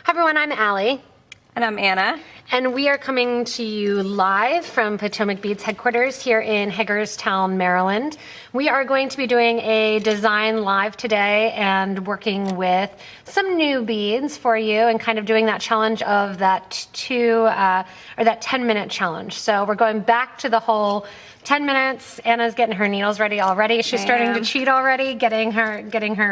Hi everyone, I'm Allie. And I'm Anna. And we are coming to you live from Potomac Beads headquarters here in Hagerstown, Maryland. We are going to be doing a design live today and working with some new beads for you and kind of doing that challenge of that 10-minute challenge. So we're going back to the whole 10 minutes. Anna's getting her needles ready already. She's starting to cheat already, getting her.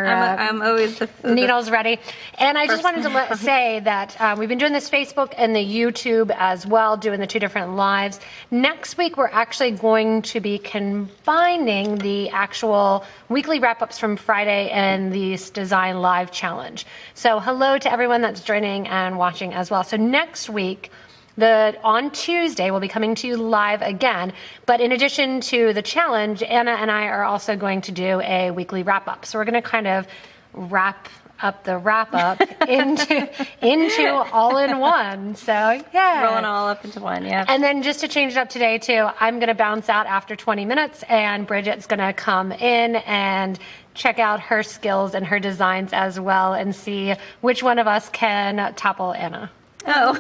I'm always the needles ready. And I just wanted to say that we've been doing this Facebook and the YouTube as well, doing the two different lives. Next week, we're actually going to be combining the actual weekly wrap-ups from Friday and the Design Live Challenge. So hello to everyone that's joining and watching as well. So next week, on Tuesday, we'll be coming to you live again. But in addition to the challenge, Anna and I are also going to do a weekly wrap-up. So we're going to kind of wrap up the wrap-up into all in one. So, yeah. Rolling all up into one, yeah. And then just to change it up today, too, I'm going to bounce out after 20 minutes, and Bridget's going to come in and check out her skills and her designs as well and see which one of us can topple Anna. Oh,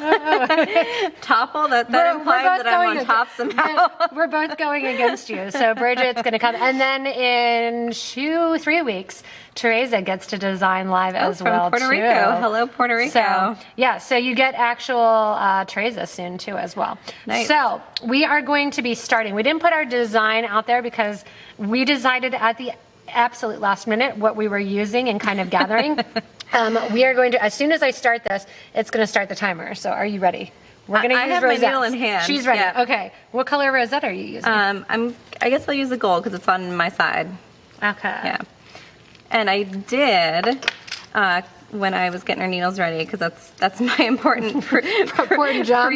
topple? That implies that I'm on top somehow. We're both going against you. So Bridget's going to come. And then in 2-3 weeks, Teresa gets to design live as well, from Puerto Rico. Hello, Puerto Rico. So, yeah, so you get actual Teresa soon, too, as well. Nice. So we are going to be starting. We didn't put our design out there because we decided at the absolute last minute what we were using and kind of gathering. We are going to, as soon as I start this, it's going to start the timer. So are you ready? We're going to use have Rosetta. My needle in hand. She's ready. Yeah. Okay. What color Rosetta are you using? I guess I'll use the gold because it's on my side. Okay. Yeah. And I did when I was getting her needles ready because that's my important important job.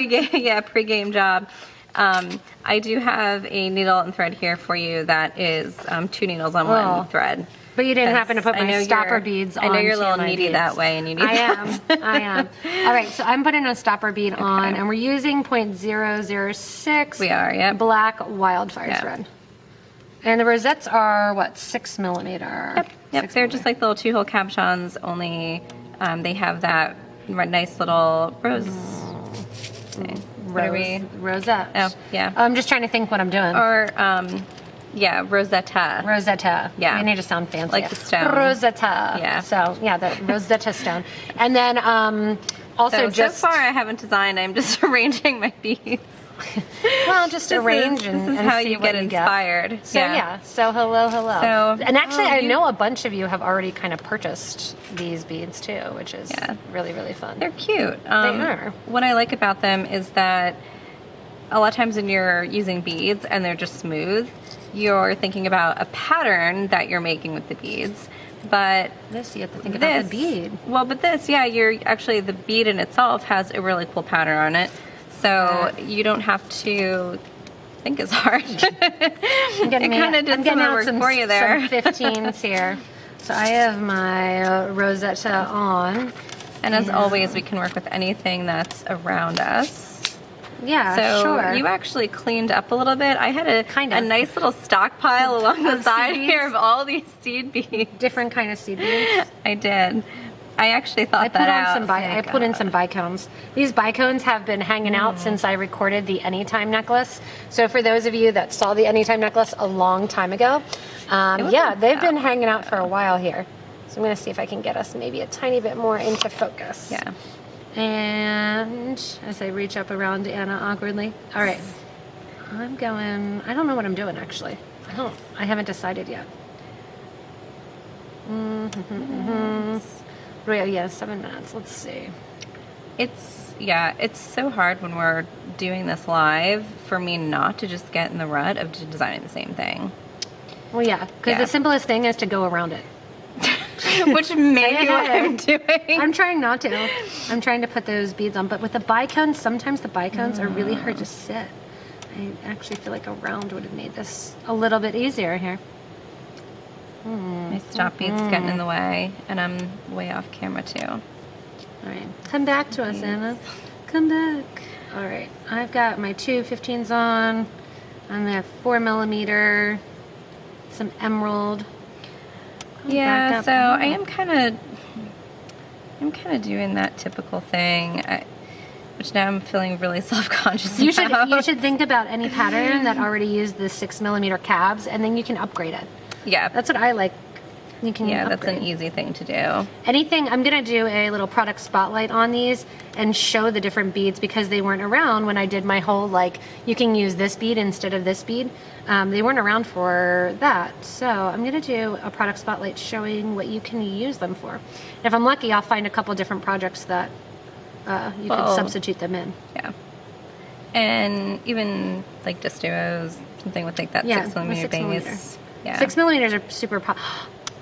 Pre-game job. I do have a needle and thread here for you that is 2 needles on one thread. But you didn't happen to put my stopper beads on. I know you're a little needy that way, and you need I am. All right, so I'm putting a stopper bead on, and we're using 0.006. We are, yep. Black Wildfire thread. And the rosettes are, what, 6 millimeter? Yep. They're just like little 2-hole cabochons, only they have that nice little rose. Rosette. Oh, yeah. I'm just trying to think what I'm doing. Or, Rosetta. Rosetta. Yeah. We need to sound fancy. Like the stone. Rosetta. Yeah. So, yeah, the Rosetta stone. And then also so far I haven't designed. I'm just arranging my beads. Well, just arrange this is how you get inspired. So so hello. So, and actually, I know a bunch of you have already kind of purchased these beads too, which is really, really fun. They're cute. They are. What I like about them is that a lot of times when you're using beads and they're just smooth, you're thinking about a pattern that you're making with the beads. But this, you have to think about the bead. Well, but this, you're actually, the bead in itself has a really cool pattern on it. So you don't have to think as hard. It kind of did some of the work for you there. Some 15s here. So I have my Rosetta on. And as always, we can work with anything that's around us. Yeah, so you actually cleaned up a little bit. I had a nice little stockpile along the side here of all these seed beads. Different kind of seed beads. I did. I actually thought that out. I put in some bicones. These bicones have been hanging out since I recorded the Anytime necklace. So for those of you that saw the Anytime necklace a long time ago, they've been hanging out for a while here. So I'm going to see if I can get us maybe a tiny bit more into focus. Yeah. And as I reach up around Anna awkwardly. All right. I'm going, I don't know what I'm doing actually. I haven't decided yet. Yeah, 7 minutes. Let's see. It's so hard when we're doing this live for me not to just get in the rut of just designing the same thing. Well, yeah, because the simplest thing is to go around it. Which may be what I'm doing. I'm trying not to. I'm trying to put those beads on, but with the bicones, sometimes the bicones are really hard to sit. I actually feel like a round would have made this a little bit easier here. My stop bead's getting in the way, and I'm way off camera too. All right, come back to us, Anna. Come back. All right, I've got my two 15s on. I'm gonna have 4 millimeter, some emerald. Yeah, so I am kind of I'm kind of doing that typical thing, which now I'm feeling really self-conscious You about. should think about any pattern that already used the 6mm cabs, and then you can upgrade it. Yeah. That's what I like. You can upgrade. That's an easy thing to do. Anything, I'm going to do a little product spotlight on these and show the different beads because they weren't around when I did my whole, like, you can use this bead instead of this bead. They weren't around for that. So I'm going to do a product spotlight showing what you can use them for. And if I'm lucky, I'll find a couple different projects that you could substitute them in. Yeah. And even like Distuos, something with like that 6mm base. Yeah. 6mm are super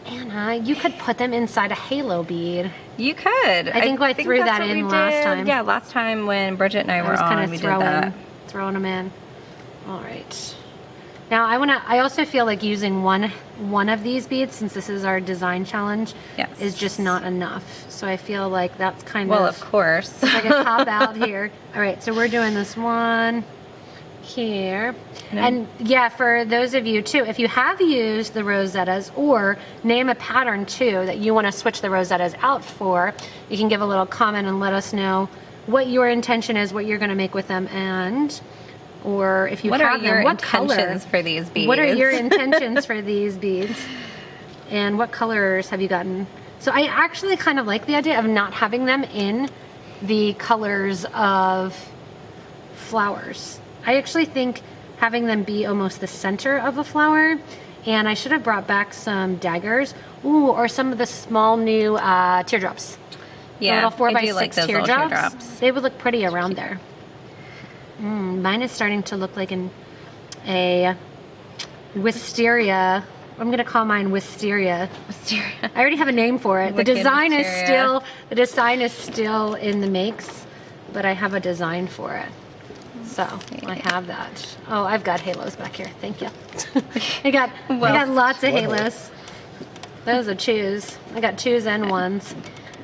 Anna, you could put them inside a halo bead. You could. I think I threw that in last time. Yeah, last time when Bridget and I were on, we did that. Throwing them in. All right. Now I also feel like using one of these beads, since this is our design challenge, is just not enough. So I feel like that's kind of... Well, of course. Like a cop out here. All right, so we're doing this one here. And yeah, for those of you too, if you have used the Rosettas or name a pattern too that you want to switch the Rosettas out for, you can give a little comment and let us know what your intention is, what you're going to make with them, and or if you have them, what colors for these beads? What are your intentions for these beads? And what colors have you gotten? So I actually kind of like the idea of not having them in the colors of flowers. I actually think having them be almost the center of a flower, and I should have brought back some daggers. Ooh, or some of the small new teardrops. Yeah, the little 4x6 like teardrops. They would look pretty around there. Mine is starting to look like a wisteria. I'm gonna call mine wisteria. Wisteria. I already have a name for it. The design is still in the makes, but I have a design for it. So I have that. Oh, I've got halos back here. Thank you. I got lots of halos. Those are twos. I got twos and ones.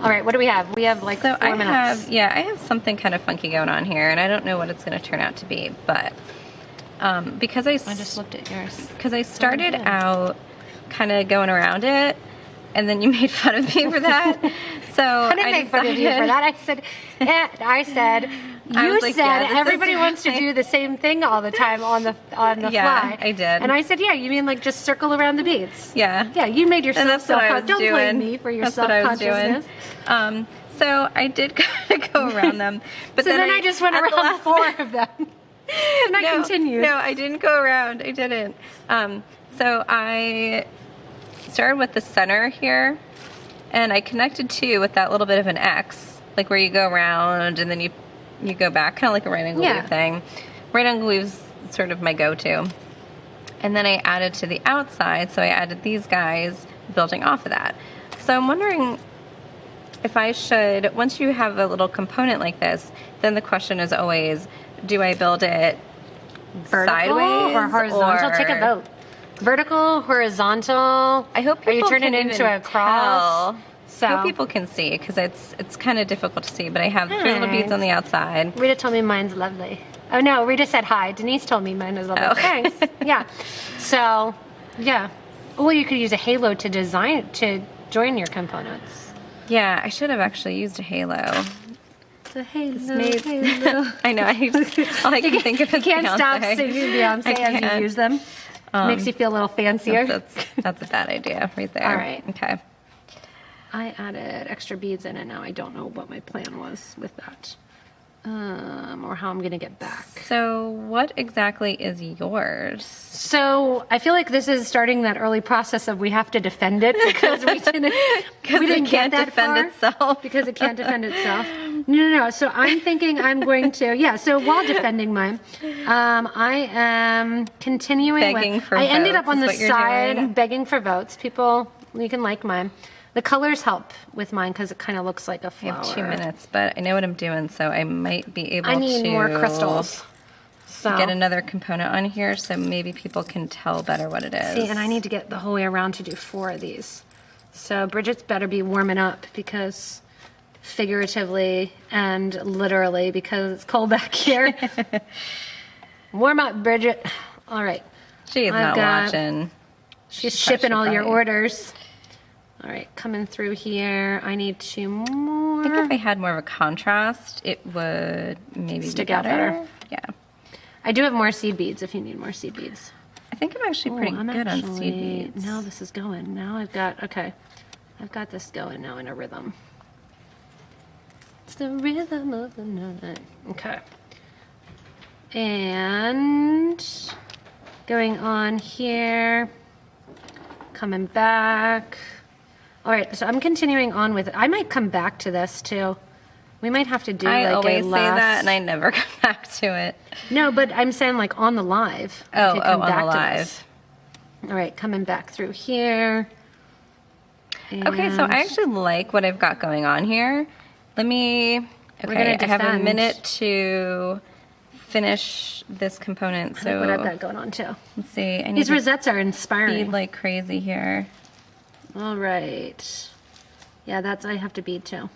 All right, what do we have? We have like 4 minutes. I have something kind of funky going on here, and I don't know what it's going to turn out to be, but because I just looked at yours. Because I started out kind of going around it, and then you made fun of me for that. So I didn't make fun of you for that. I said. You said everybody wants to do the same thing all the time on the fly. Yeah, I did. And I said, yeah, you mean like just circle around the beads? Yeah. Yeah, you made yourself self-conscious. Don't blame me for your self-consciousness. So I did kind of go around them. But then I just went around 4 of them. And I continued. No, I didn't go around. I didn't. So I started with the center here, and I connected 2 with that little bit of an X, like where you go around and then you go back, kind of like a right angle weave thing. Right angle weave's sort of my go-to. And then I added to the outside, so I added these guys building off of that. So I'm wondering if I should, once you have a little component like this, then the question is always, do I build it sideways or horizontal? Take a vote. Vertical, horizontal. I hope people are you turning it into a cross? So I hope people can see, because it's kind of difficult to see, but I have 3 little beads on the outside. Rita told me mine's lovely. Oh no, Rita said hi. Denise told me mine was lovely. Oh. Thanks. Yeah. So, yeah. Well, you could use a halo to join your components. Yeah, I should have actually used a halo. It's a halo. I know. All I can think of is can't Beyonce. Stop singing Beyonce as you use them. Makes you feel a little fancier. That's a bad idea right there. All right. Okay. I added extra beads in it now. I don't know what my plan was with that. Or how I'm going to get back. So what exactly is yours? So I feel like this is starting that early process of we have to defend it because we didn't get that far. Itself. Because it can't defend itself. No. So I'm thinking I'm going to, so while defending mine, I am continuing I ended up on the side begging for votes. People, you can like mine. The colors help with mine because it kind of looks like a flower. I have 2 minutes, but I know what I'm doing, so I might be able to... I need more crystals. So get another component on here so maybe people can tell better what it is. See, and I need to get the whole way around to do 4 of these. So Bridget's better be warming up because figuratively and literally because it's cold back here. Warm up, Bridget. All right. She is not watching. She's shipping all your orders. All right, coming through here. I need 2 more. I think if I had more of a contrast, it would maybe stick be out better. Yeah. I do have more seed beads if you need more seed beads. I think I'm actually pretty good on seed beads. Now this is going. Now I've got, okay. I've got this going now in a rhythm. It's the rhythm of the night. Okay. And going on here, coming back. All right, so I'm continuing on with it. I might come back to this too. We might have to do like a last... I always say that and I never come back to it. No, but I'm saying like on the live. On the live. All right, coming back through here. Okay, so I actually like what I've got going on here. Let me... Okay, I have a minute to finish this component. So what I've got going on too. Let's see. I need These rosettes are inspiring. Bead like crazy here. All right. Yeah, that's I have to bead too.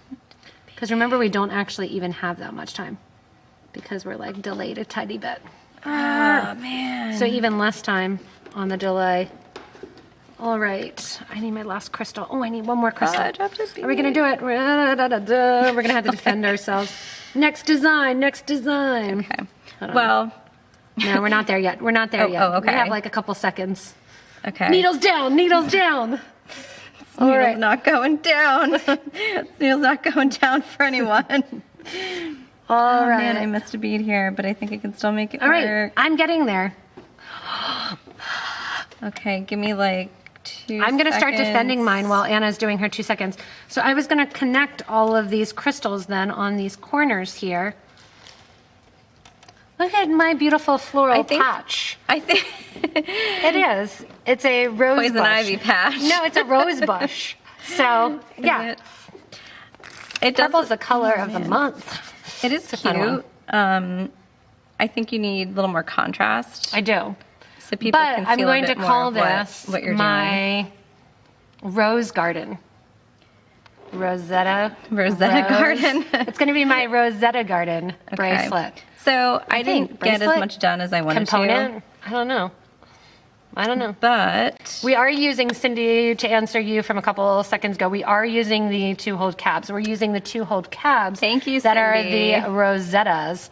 Because remember, we don't actually even have that much time because we're like delayed a tiny bit. Oh man. So even less time on the delay. All right. I need my last crystal. Oh, I need one more crystal. I dropped a bead. Are we going to do it? We're going to have to defend ourselves. Next design, next design. Okay. Well. No, we're not there yet. We're not there yet. Oh, okay. We have like a couple seconds. Okay. Needles down, needles down. All right. Not going down. Needle's not going down for anyone. All right. Man, I missed a bead here, but I think I can still make it work. All right. I'm getting there. Okay, give me like 2 I'm going to start defending mine while Anna's doing her 2 seconds. So I was going to connect all of these crystals then on these corners here. Look at my beautiful floral patch. I think it is. It's a rose poison bush. ivy patch. No, it's a rose bush. So yeah, it purple's the color of the month. It is cute. I think you need a little more contrast. I do. So people but can I'm feel going a bit to call more this what you're my rose garden. Rosetta garden. It's going to be my Rosetta garden bracelet. So I didn't get as much done as I wanted to. I don't know. But we are using, Cindy, to answer you from a couple seconds ago, we are using the 2-hold cabs. We're using the 2-hold cabs. Thank you, that Cindy. are the Rosettas.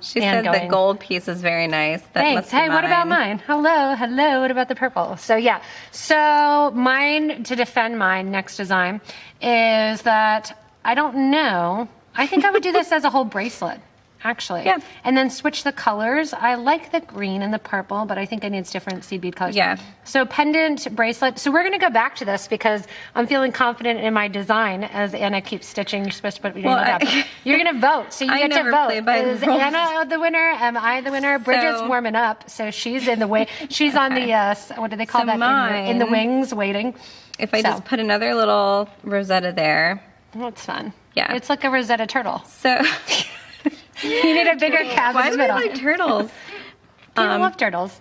She said the gold piece is very nice. That thanks. must be Hey, mine. what about mine? Hello. What about the purple? So yeah. So mine, to defend mine next design, is that I don't know. I think I would do this as a whole bracelet. Actually. Yeah. And then switch the colors. I like the green and the purple, but I think I need different seed bead colors. Yeah. So pendant bracelet. So we're going to go back to this because I'm feeling confident in my design as Anna keeps stitching. You're supposed to put your name up. You're going to vote. So you get to vote. Is Anna the winner? Am I the winner? Bridget's warming up. So she's in the way. She's on the, what do they call that? In the wings waiting. If I just put another little Rosetta there. That's fun. Yeah. It's like a Rosetta turtle. So... You need a bigger cap. Why do I like turtles? People love turtles.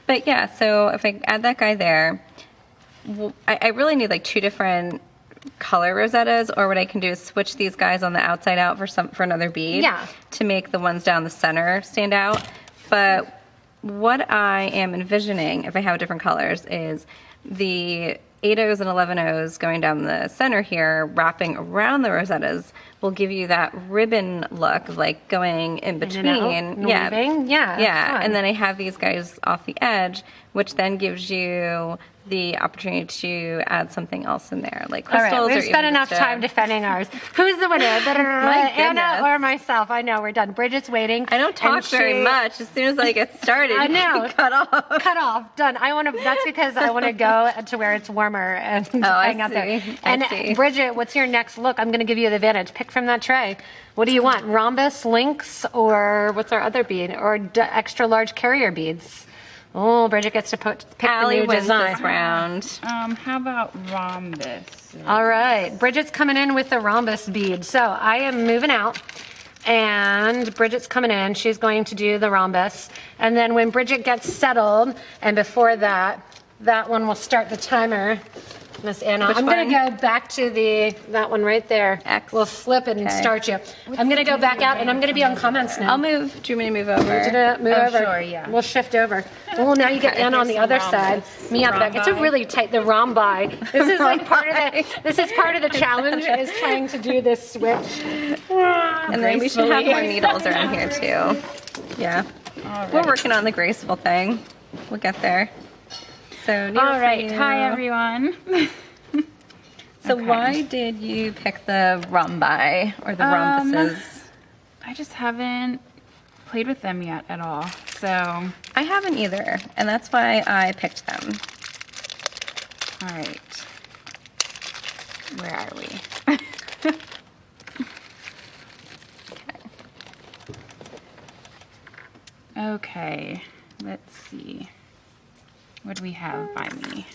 But yeah, so if I add that guy there, I really need like 2 different color Rosettas, or what I can do is switch these guys on the outside out for another bead to make the ones down the center stand out. But what I am envisioning, if I have different colors, is the 8 O's and 11 O's going down the center here, wrapping around the Rosettas, will give you that ribbon look, like going in between. Yeah. And then I have these guys off the edge, which then gives you the opportunity to add something else in there, like crystals. All right, we've spent enough time defending ours. Who's the winner? Anna or myself? I know, we're done. Bridget's waiting. I don't talk very much. As soon as I get started, I know. Cut off. Cut off. Done. That's because I want to go to where it's warmer and hang out there. And Bridget, what's your next look? I'm going to give you the advantage. Pick from that tray. What do you want? Rhombus, lynx, or what's our other bead? Or extra large carrier beads? Oh, Bridget gets to pick the new design. This round. How about rhombus? All right, Bridget's coming in with the rhombus bead. So I am moving out, and Bridget's coming in. She's going to do the rhombus, and then when Bridget gets settled, and before that one will start the timer. Miss Anna. Which I'm going to one? go back to that one right there. X. We'll flip it and Okay. start you. I'm going to go back out and I'm going to be on comments now. I'll move. Do you want me to move over? Move Oh, over. sure, yeah. We'll shift over. Well, now you get Anna on the other side. Me up back. It's a really tight, the rhombi. This is like part of the challenge is trying to do this switch. And then we should have more needles around here too. Yeah. We're working on the graceful thing. We'll get there. So needle All for right. you. Hi, everyone. So Okay. why did you pick the rhombi or the rhombuses? I just haven't played with them yet at all. So, I haven't either, and that's why I picked them. all right. Where are we? Okay. Let's see. What do we have by me?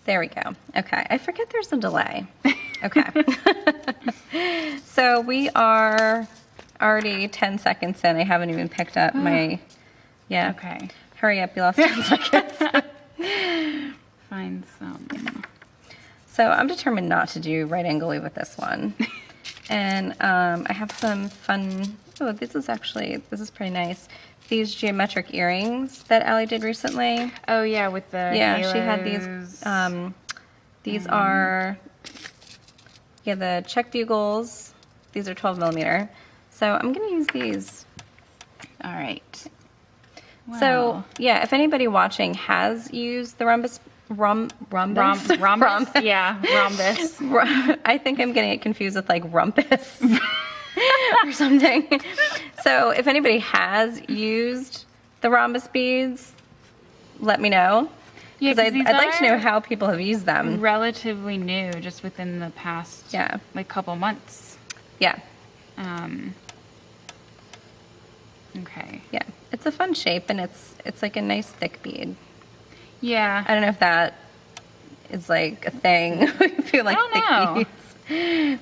There we go. Okay, I forget there's a delay. Okay. So we are already 10 seconds in. I haven't even picked up my, yeah. Okay. Hurry up, you lost 10 seconds. Find some. So I'm determined not to do right angle weave with this one. And I have some fun, oh, this is pretty nice. These geometric earrings that Allie did recently. Oh yeah, with the Yeah, she had these. halos. These are, yeah, the check bugles. These are 12 millimeter. So I'm gonna use these. All right. So Wow. yeah, if anybody watching has used the rhombus, rhombus? Rhombus? Yeah, rhombus. I think I'm getting it confused with like rumpus or something. So if anybody has used the rhombus beads, let me know. Yeah, Because 'cause these I'd like to know are how people have used them. relatively new, just within the past like couple months. Yeah. Okay. Yeah. It's a fun shape and it's like a nice thick bead. Yeah. I don't know if that is like a thing. If you like I don't thick know. beads.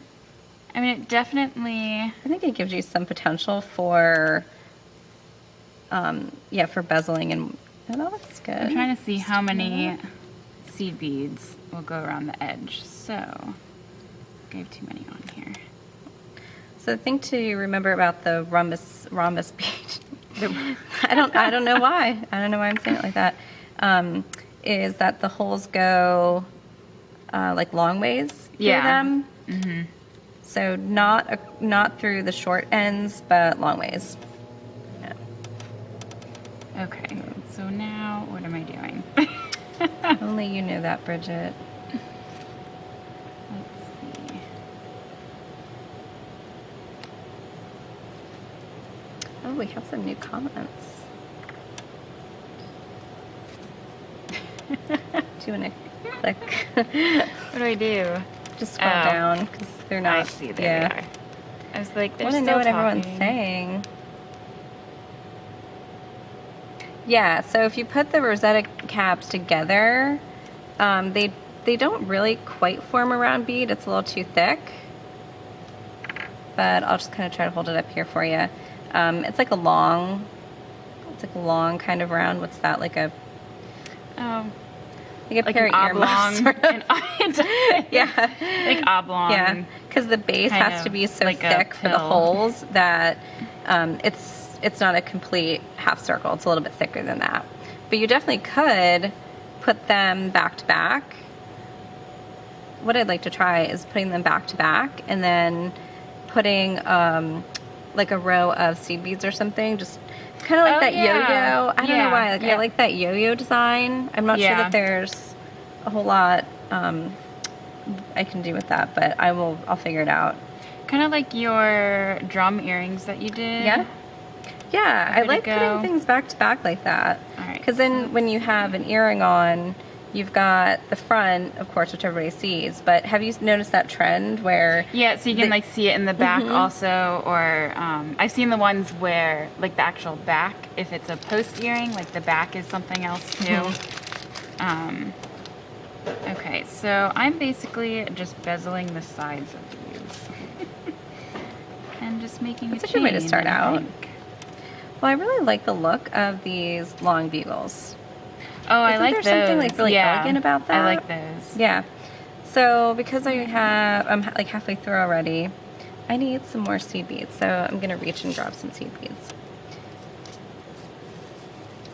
I mean, it definitely. I think it gives you some potential for for bezeling and that looks good. I'm trying to see how many seed beads will go around the edge. So, gave too many on here. So the thing to remember about the rhombus bead, I don't know why. I don't know why I'm saying it like that. Is that the holes go like long ways through them? Mm-hmm. So not through the short ends, but long ways. Yeah. Okay. So now, what am I doing? Only you know that, Bridget. Let's see. Oh, we have some new comments. Do you want to click? What do I do? Just scroll Oh. down because they're not. I see. There they are. I was like, I they're want to still know what everyone's talking. saying. Yeah, so if you put the Rosetta caps together, they don't really quite form a round bead. It's a little too thick. But I'll just kind of try to hold it up here for you. It's like a long kind of round. What's that? Like a Oh, like a like pair an of earmuffs. oblong. Sort of. Yeah. Like oblong. Yeah, because the base kind has to of be so like a thick for the pill. holes that it's not a complete half circle. It's a little bit thicker than that. But you definitely could put them back to back. What I'd like to try is putting them back to back and then putting like a row of seed beads or something. Just kind of like that yo-yo. I don't know why. Like, I like that yo-yo design. I'm not sure that there's a whole lot I can do with that, but I'll figure it out. Kind of like your drum earrings that you did. Yeah, I like go. putting things back to back like that. All right, Because then when you have an earring on, you've got the front, of course, which everybody sees. But have you noticed that trend where... Yeah, so you can like see it in the back also, or I've seen the ones where like the actual back, if it's a post earring, like the back is something else too. Okay, so I'm basically just bezeling the sides of these. And just making That's a a good way to chain, start I out. think. Well, I really like the look of these long bugles. Oh, I like there those. Something like really elegant about that? I like those. Yeah. So because I'm like halfway through already, I need some more seed beads. So I'm gonna reach and grab some seed beads.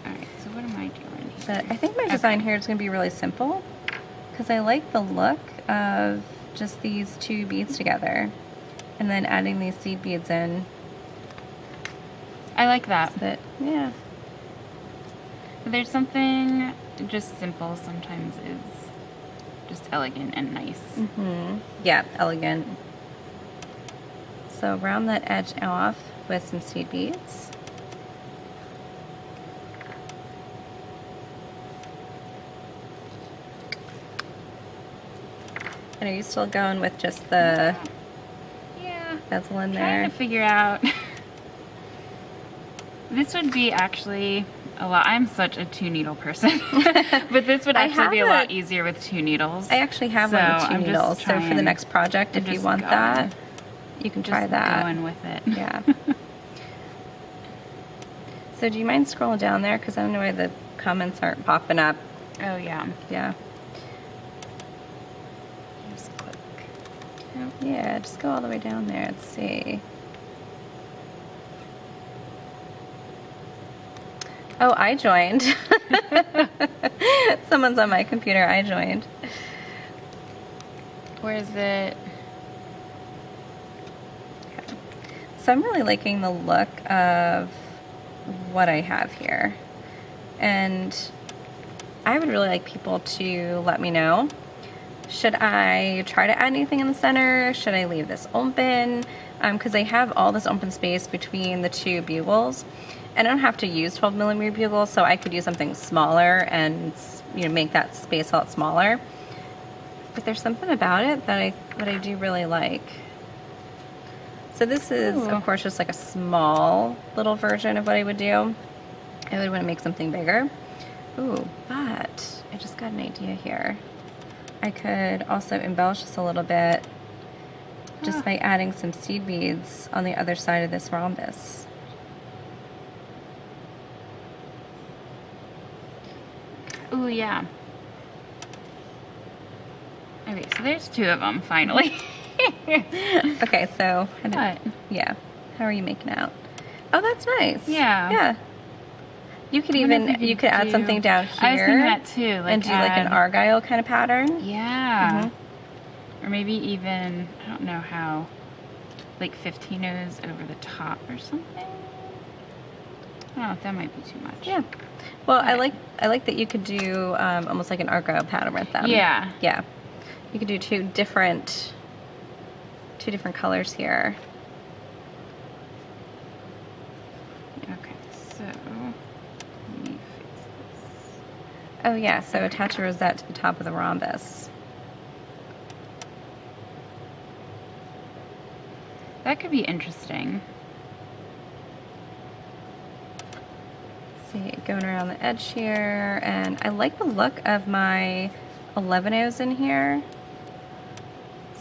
All right. So what am I doing here? But I think my design here is gonna be really simple because I like the look of just these two beads together, and then adding these seed beads in. I like that. But yeah. There's something just simple sometimes is just elegant and nice. Yeah, elegant. So round that edge off with some seed beads. And are you still going with just the bezel in there? Trying to figure out. This would be actually a lot. I'm such a 2-needle person, but this would actually be a lot easier with 2 needles. I actually have one with 2 needles. So for the next project, if you want that, you can try that. Going with it. Yeah. So do you mind scrolling down there? Because I don't know why the comments aren't popping up. Oh yeah. Yeah. Just click. Yeah, just go all the way down there. Let's see. Oh, I joined. Someone's on my computer. I joined. Where is it? Okay. So I'm really liking the look of what I have here. And I would really like people to let me know. Should I try to add anything in the center? Should I leave this open? Because I have all this open space between the two bugles. And I don't have to use 12mm bugles, so I could use something smaller and, you know, make that space a lot smaller. But there's something about it that I do really like. So this is, of course, just like a small little version of what I would do. I would want to make something bigger. Ooh, but I just got an idea here. I could also embellish this a little bit just by adding some seed beads on the other side of this rhombus. Oh yeah. Okay, so there's 2 of them finally. Okay, so What? Yeah, how are you making out? Oh, that's nice. Yeah. Yeah. You could add something down here. I was thinking that too, like and do like an argyle kind of pattern. Yeah. Or maybe even, I don't know how, like 15-O's over the top or something. Oh, that might be too much. Yeah. Well, I like that you could do almost like an argyle pattern with them. Yeah. Yeah. You could do two different colors here. Okay, so let me fix this. Oh yeah, so attach a rosette to the top of the rhombus. That could be interesting. See, going around the edge here, and I like the look of my 11-O's in here.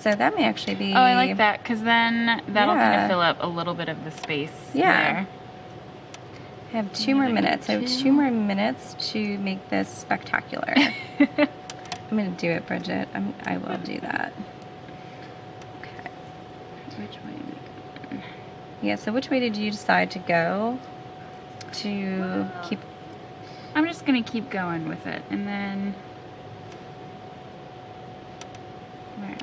So that may actually be... Oh, I like that, because then that'll kind of fill up a little bit of the space there. I have 2 more minutes. I have 2 more minutes to make this spectacular. I'm going to do it, Bridget. I will do that. Okay. Which way am I going? Yeah, so which way did you decide to go to keep... I'm just going to keep going with it, and then...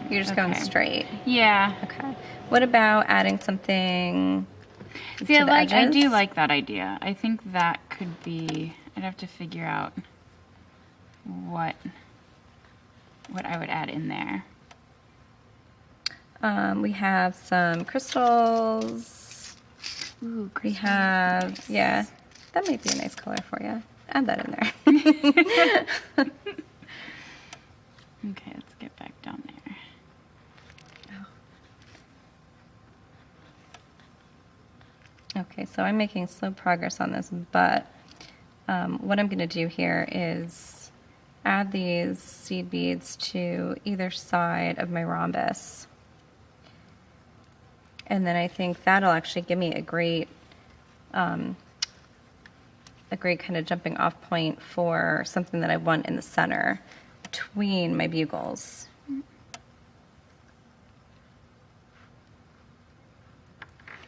You're just going straight? Yeah. Okay. What about adding something See, to the I edges? do like that idea. I think that could be... I'd have to figure out what I would add in there. We have some crystals. Ooh, We have, yeah, that might be a nice color for you. Add that in there. Okay, let's get back down there. Okay, so I'm making slow progress on this, but what I'm going to do here is add these seed beads to either side of my rhombus. And then I think that'll actually give me a great a great kind of jumping off point for something that I want in the center between my bugles.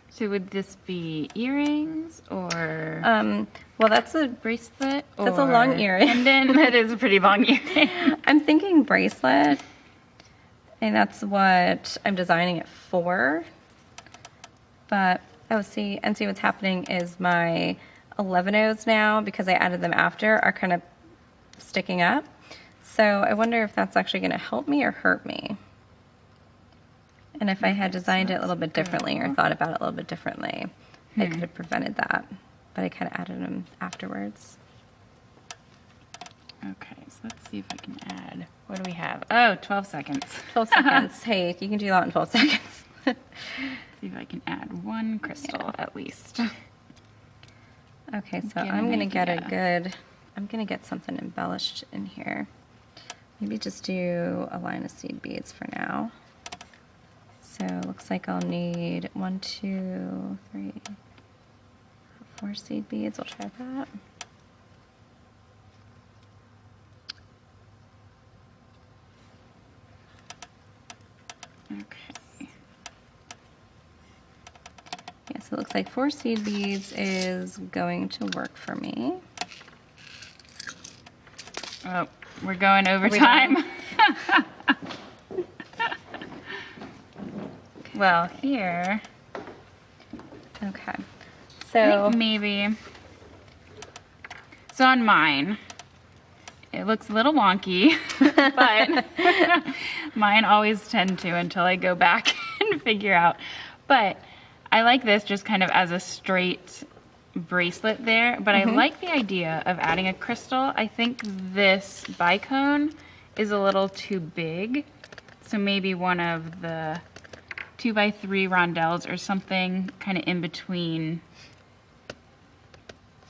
So would this be earrings or Well, that's a bracelet? That's a long earring. Pendant? That is a pretty long earring. I'm thinking bracelet, and that's what I'm designing it for. But, oh, see what's happening is my 11-Os now, because I added them after, are kind of sticking up. So I wonder if that's actually going to help me or hurt me. And if I had designed it a little bit differently or thought about it a little bit differently, I could have prevented that. But I kind of added them afterwards. Okay, so let's see if I can add. What do we have? Oh, 12 seconds. 12 seconds. Hey, you can do that in 12 seconds. See if I can add one crystal at least. Okay, so I'm going to get I'm going to get something embellished in here. Maybe just do a line of seed beads for now. So it looks like I'll need 1, 2, 3, 4 seed beads. We'll try that. Okay. Yes, it looks like 4 seed beads is going to work for me. Oh, we're going over time. Well, here. Okay. I So think maybe. So on mine, it looks a little wonky, but mine always tend to until I go back and figure out. But I like this just kind of as a straight bracelet there, but I like the idea of adding a crystal. I think this bicone is a little too big, so maybe one of the 2x3 rondelles or something kind of in between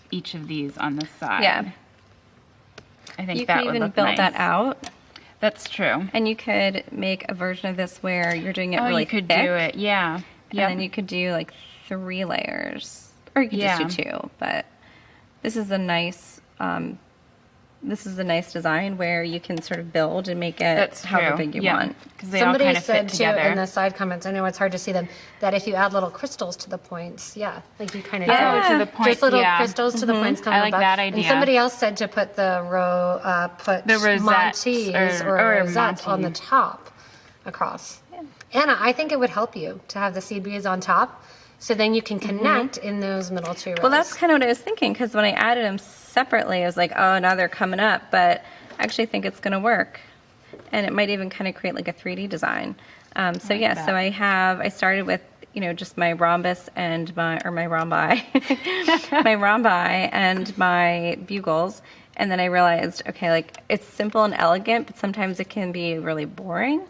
each of these on the side. yeah, I think you that could would even look build nice. that out. That's true. And you could make a version of this where you're doing it Oh, really you could thick, do it, yeah. and then you could do like 3 layers, or you could just do 2. But this is a nice design where you can sort of build and make it That's however true. big you Yeah. want. Because they Somebody all kind of said fit too together. in the side comments, I know it's hard to see them, that if you add little crystals to the points, like you kind of Oh, do. to the point, Just little yeah. crystals to the points coming I like above. that And idea. somebody else said to put the rosettes Montes or or rosettes on the Monty. top across. Anna, I think it would help you to have the seed beads on top, so then you can connect in those middle 2 rows. Well, that's kind of what I was thinking, because when I added them separately, I was like, oh, now they're coming up, but I actually think it's going to work. And it might even kind of create like a 3D design. So yeah, that. so I started with, just my rhombus and my rhombi, my rhombi and my bugles. And then I realized, okay, like it's simple and elegant, but sometimes it can be really boring.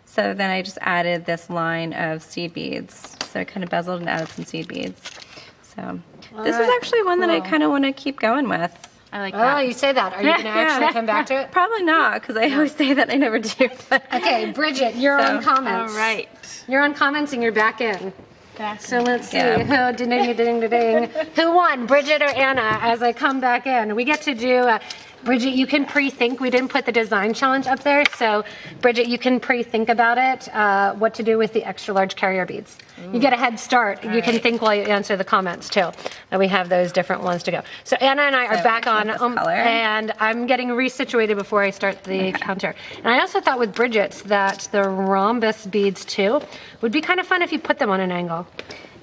So then I just added this line of seed beads. So I kind of bezeled and added some seed beads. So this is actually one that I kind of want to keep going with. I like Oh, that. you say that. Are you going to actually come back to it? Probably not, because I always say that I never do. But Okay, Bridget, you're on comments. All right. You're on comments and you're back in. So let's see. Yeah. Who, ding, ding, ding, ding, ding. Who won, Bridget or Anna, as I come back in? We get to do, Bridget, you can pre-think. We didn't put the design challenge up there. So, Bridget, you can pre-think about it, what to do with the extra large carrier beads. You get a head start. You can think while you answer the comments too. And we have those different ones to go. So Anna and I are back on, this color. and I'm getting resituated before I start the counter. And I also thought with Bridget's that the rhombus beads too would be kind of fun if you put them on an angle.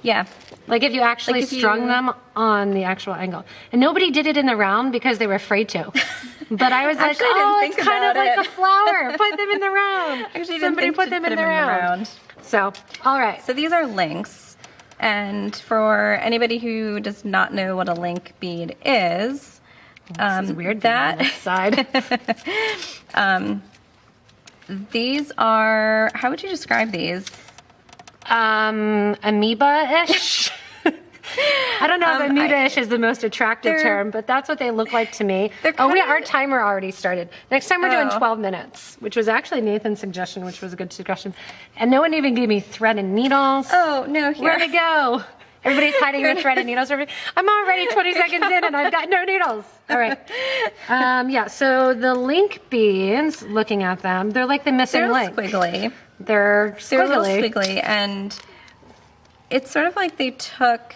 yeah, Like if you actually Like if strung you- them on the actual angle. And nobody did it in the round because they were afraid to. But I was like, Actually, I didn't oh, think it's kind of about like it. a flower. Put them in the round. Actually, I didn't Somebody think put to them in the round. So, all right. So these are links, and for anybody who does not know what a link bead is, This is weird that on this side. these are, how would you describe these? Amoeba-ish. I don't know if amoeba-ish is the most attractive they're- term, but that's what they look like to me. They're Oh, kind our of- timer already started. Next time we're doing Oh. 12 minutes, which was actually Nathan's suggestion, which was a good suggestion. And no one even gave me thread and needles. Oh, no, here. Where'd it go? Everybody's hiding their threaded needles. I'm already 20 seconds in and I've got no needles. All right. Yeah, so the link beads, looking at them, they're like the missing link. Squiggly. They're They're a little squiggly. squiggly, and it's sort of like they took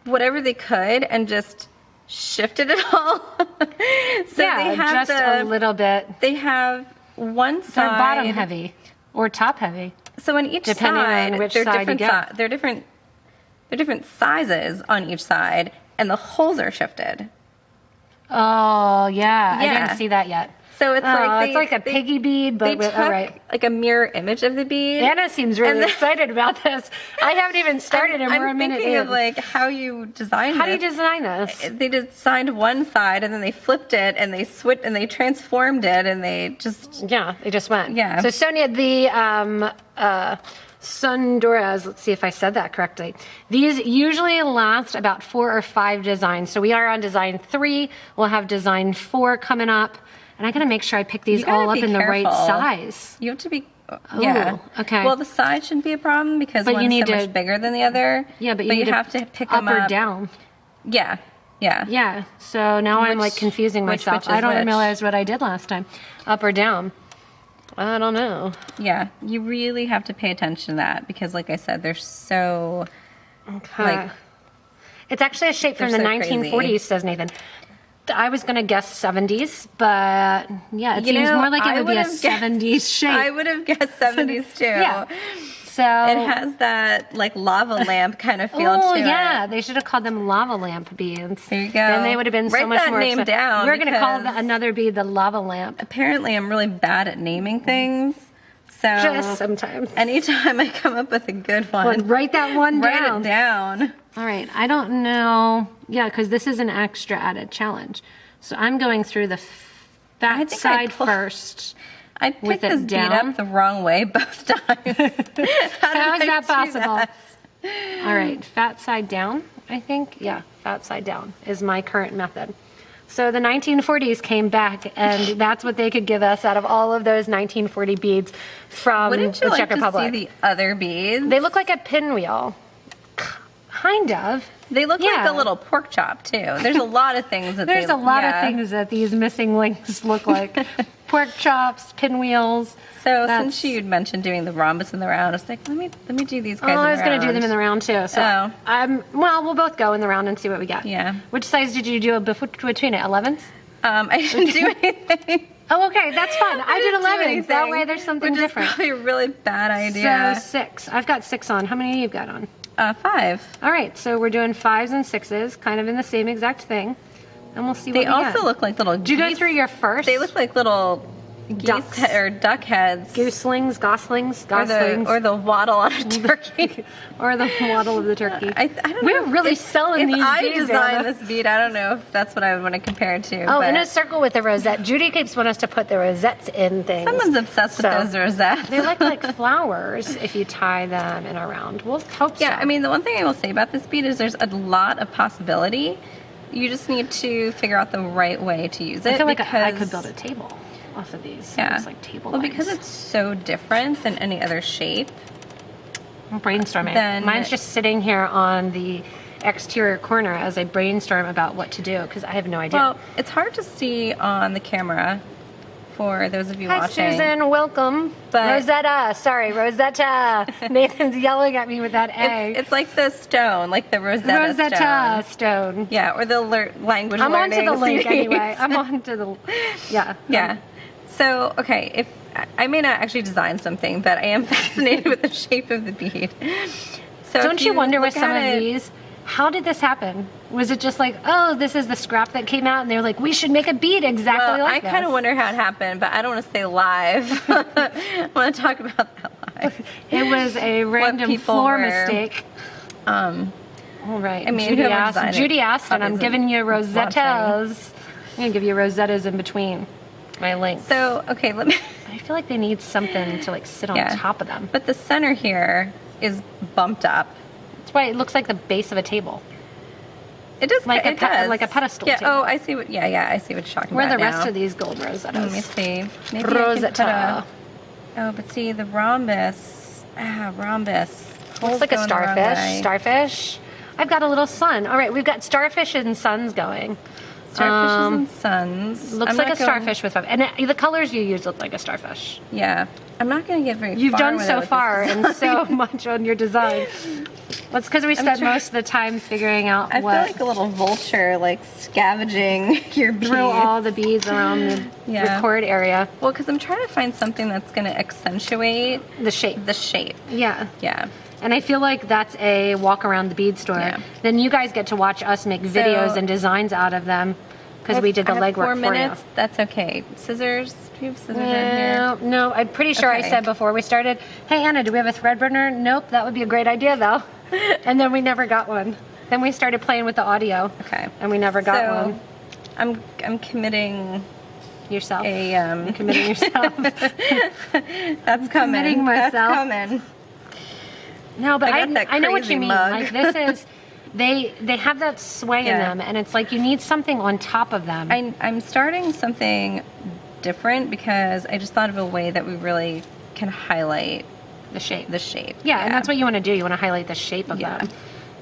whatever they could and just shifted it all. So Yeah, they have just a little bit. They have one side. They're bottom heavy or top heavy. So on each Depending side, on which they're side you different. get. They're different sizes on each side, and the holes are shifted. Oh, yeah. I Yeah. didn't see that yet. So it's like it's like a piggy bead, but they with, took all right. like a mirror image of the bead. Anna seems really And then- excited about this. I haven't even started and we're a I'm minute thinking in. of like how you designed How do you this. design this? They designed one side and then they flipped it and they switched and they transformed it and they just Yeah, they just went. Yeah. So Sonia, the Sundoras, let's see if I said that correctly. These usually last about 4 or 5 designs. So we are on design 3. We'll have design 4 coming up. And I gotta make sure I pick these You gotta all up be in the right careful. size. you have to be yeah. okay. Well, the side shouldn't be a problem because But you one's need so to- much bigger than the other. Yeah, but you need have to pick up them or up. down. Yeah. Yeah. Yeah. So now I'm like Which- confusing which myself. is I don't which? realize what I did last time. Up or down. I don't know. Yeah. You really have to pay attention to that because, like I said, they're so Okay. like It's actually a shape from the They're so 1940s, crazy. says Nathan. I was going to guess 70s, but yeah, it You seems know, more like it I would be a would've guessed- 70s shape. I would have guessed 70s too. Yeah. So It has that like lava lamp kind of feel oh to yeah, it. they should have called them lava lamp beads. There you go. Then they would have been so Write much that more name expensive. down We're going to call because- another bead the lava lamp. Apparently, I'm really bad at naming things. So Just sometimes. anytime I come up with a good Well, one, write that one write down. it down. All right, I don't know. Yeah, because this is an extra added challenge. So I'm going through the fat think I side pull- first. I With picked it this bead down? up the wrong way both times. How is that possible? that? All right, fat side down, I think. Yeah, fat side down is my current method. So the 1940s came back, and that's what they could give us out of all of those 1940 beads from Wouldn't you the like Czech to Republic. see the other beads? They look like a pinwheel. Kind of. They look like Yeah. a little pork chop too. There's a lot of things that There's they, a lot yeah. of things that these missing links look like. Pork chops, pinwheels. So That's- since you'd mentioned doing the rhombus in the round, I was like, let me do these guys. Oh, in I was the going to do round. them in the round too. So, Oh. well, we'll both go in the round and see what we get. Yeah. Which size did you do between it? 11s? I didn't do anything. Oh, okay, that's fun. I did didn't do 11s. That anything, way there's something which is different. probably a really bad idea. So 6. I've got 6 on. How many you've got on? 5. All right, so we're doing 5s and 6s, kind of in the same exact thing. And we'll see what They we also get. look like little. Did you go geese. through your first? They look like little Ducks. geese or duck heads. Gooselings, goslings, or goslings. the waddle on a turkey. Or the waddle of the turkey. I don't We're know really if, selling if these I beads, design Anna. this bead, I don't know if that's what I would want to compare it to. Oh, but in a circle with the rosette. Judy keeps wanting us to put the rosettes in things. someone's obsessed So, with those rosettes. They look like flowers if you tie them in a round. We'll hope so. Yeah, I mean, the one thing I will say about this bead is there's a lot of possibility. You just need to figure out the right way to use it. I feel like I because- could build a table off of these. Yeah. It's like table Well, legs. because it's so different than any other shape. I'm brainstorming. then- Mine's just sitting here on the exterior corner as I brainstorm about what to do because I have no idea. Well, it's hard to see on the camera for those of you Hi, watching. Susan. Welcome. But- Rosetta. Sorry, Rosetta. Nathan's yelling at me with that A. It's like the stone, like the Rosetta, stone. Yeah, or the language I'm on learning to the link CDs. anyway. I'm on to the, yeah. Yeah. So, okay, if I may not actually design something, but I am fascinated with the shape of the bead. So Don't if you wonder with look some at of it- these, how did this happen? Was it just like, oh, this is the scrap that came out and they were like, we should make a bead exactly Well, like I kind of this. wonder how it happened, but I don't want to say live. I want to talk about that live. It was a random people floor were- mistake. All right. I mean, Judy whoever asked, designed it Judy asked, and I'm probably giving you isn't Rosettas. I'm going to give you Rosettas in between my links. So, okay, let me. I feel like they need something to like sit on Yeah. top of them. But the center here is bumped up. That's why it looks like the base of a table. It does, Like a it pe- does. like a pedestal Yeah. table. Oh, I see what. Yeah, I see what you're talking Where are the about rest now. of these gold Rosettas? Let me see. Maybe I can put Rosetta. a. Oh, but see the rhombus. Rhombus. Looks like a starfish. I've got a little sun. All right, we've got starfish and suns going. Starfishes and suns. Looks like a starfish with 5. And the colors you use look like a starfish. Yeah. I'm not going to get very far. You've done so far and so much on your design. Well, it's because we spent most of the time figuring out I feel like a little vulture, like scavenging your beads. Through all the beads around the record area. Well, because I'm trying to find something that's going to accentuate the shape. Yeah. Yeah. And I feel like that's a walk around the bead store. Yeah. Then you guys get to watch us make videos and designs out of them because we did the legwork for 4 minutes. That's okay. Scissors. Do you have scissors in here? No, I'm pretty sure I said before we started, hey Anna, do we have a thread burner? Nope, that would be a great idea though. And then we never got one. Then we started playing with the audio. Okay. And we never got one. I'm committing yourself. You're committing yourself. That's coming. Committing myself. That's coming. No, but I know what you mean. Like this is they have that sway in them, and it's like you need something on top of them. I'm starting something different because I just thought of a way that we really can highlight the shape. Yeah, and that's what you want to do. You want to highlight the shape of them.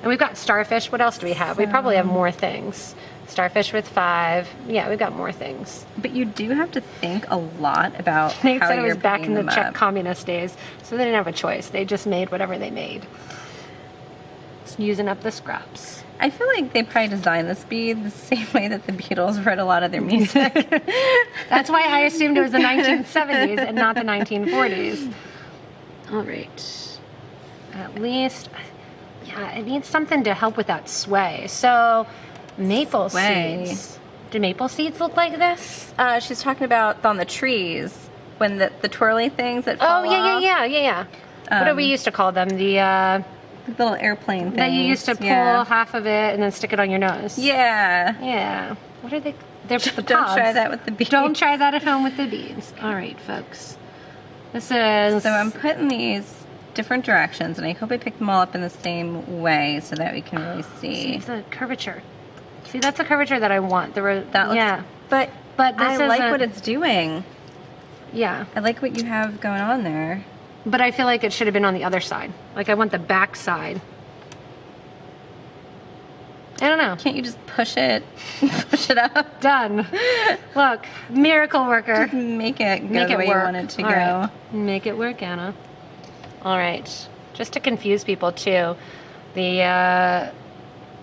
And we've got starfish. What else do we have? We probably have more things. Starfish with 5. Yeah, we've got more things. But you do have to think a lot about they how said you're it was back in the Czech up. communist days, so they didn't have a choice. They just made whatever they made. Just using up the scraps. I feel like they probably designed this bead the same way that the Beatles wrote a lot of their music. That's why I assumed it was the 1970s and not the 1940s. All right. At least, yeah, it needs something to help with that sway. So, maple seeds. Do maple seeds look like this? She's talking about on the trees when the twirly things that fall off. Yeah. What do we used to call them? The little airplane things. That you used to pull half of it and then stick it on your nose. Yeah. What are they? They're the pods. Don't try that with the beads. Don't try that at home with the beads. All right, folks. This is... So I'm putting these different directions, and I hope I pick them all up in the same way so that we can really see. It's a curvature. See, that's a curvature that I want. But I like what it's doing. Yeah. I like what you have going on there. But I feel like it should have been on the other side. Like I want the back side. I don't know. Can't you just push it up? Done. Look, miracle worker. Just make it go the way you want it to go. Right. Make it work, Anna. All right. Just to confuse people too, the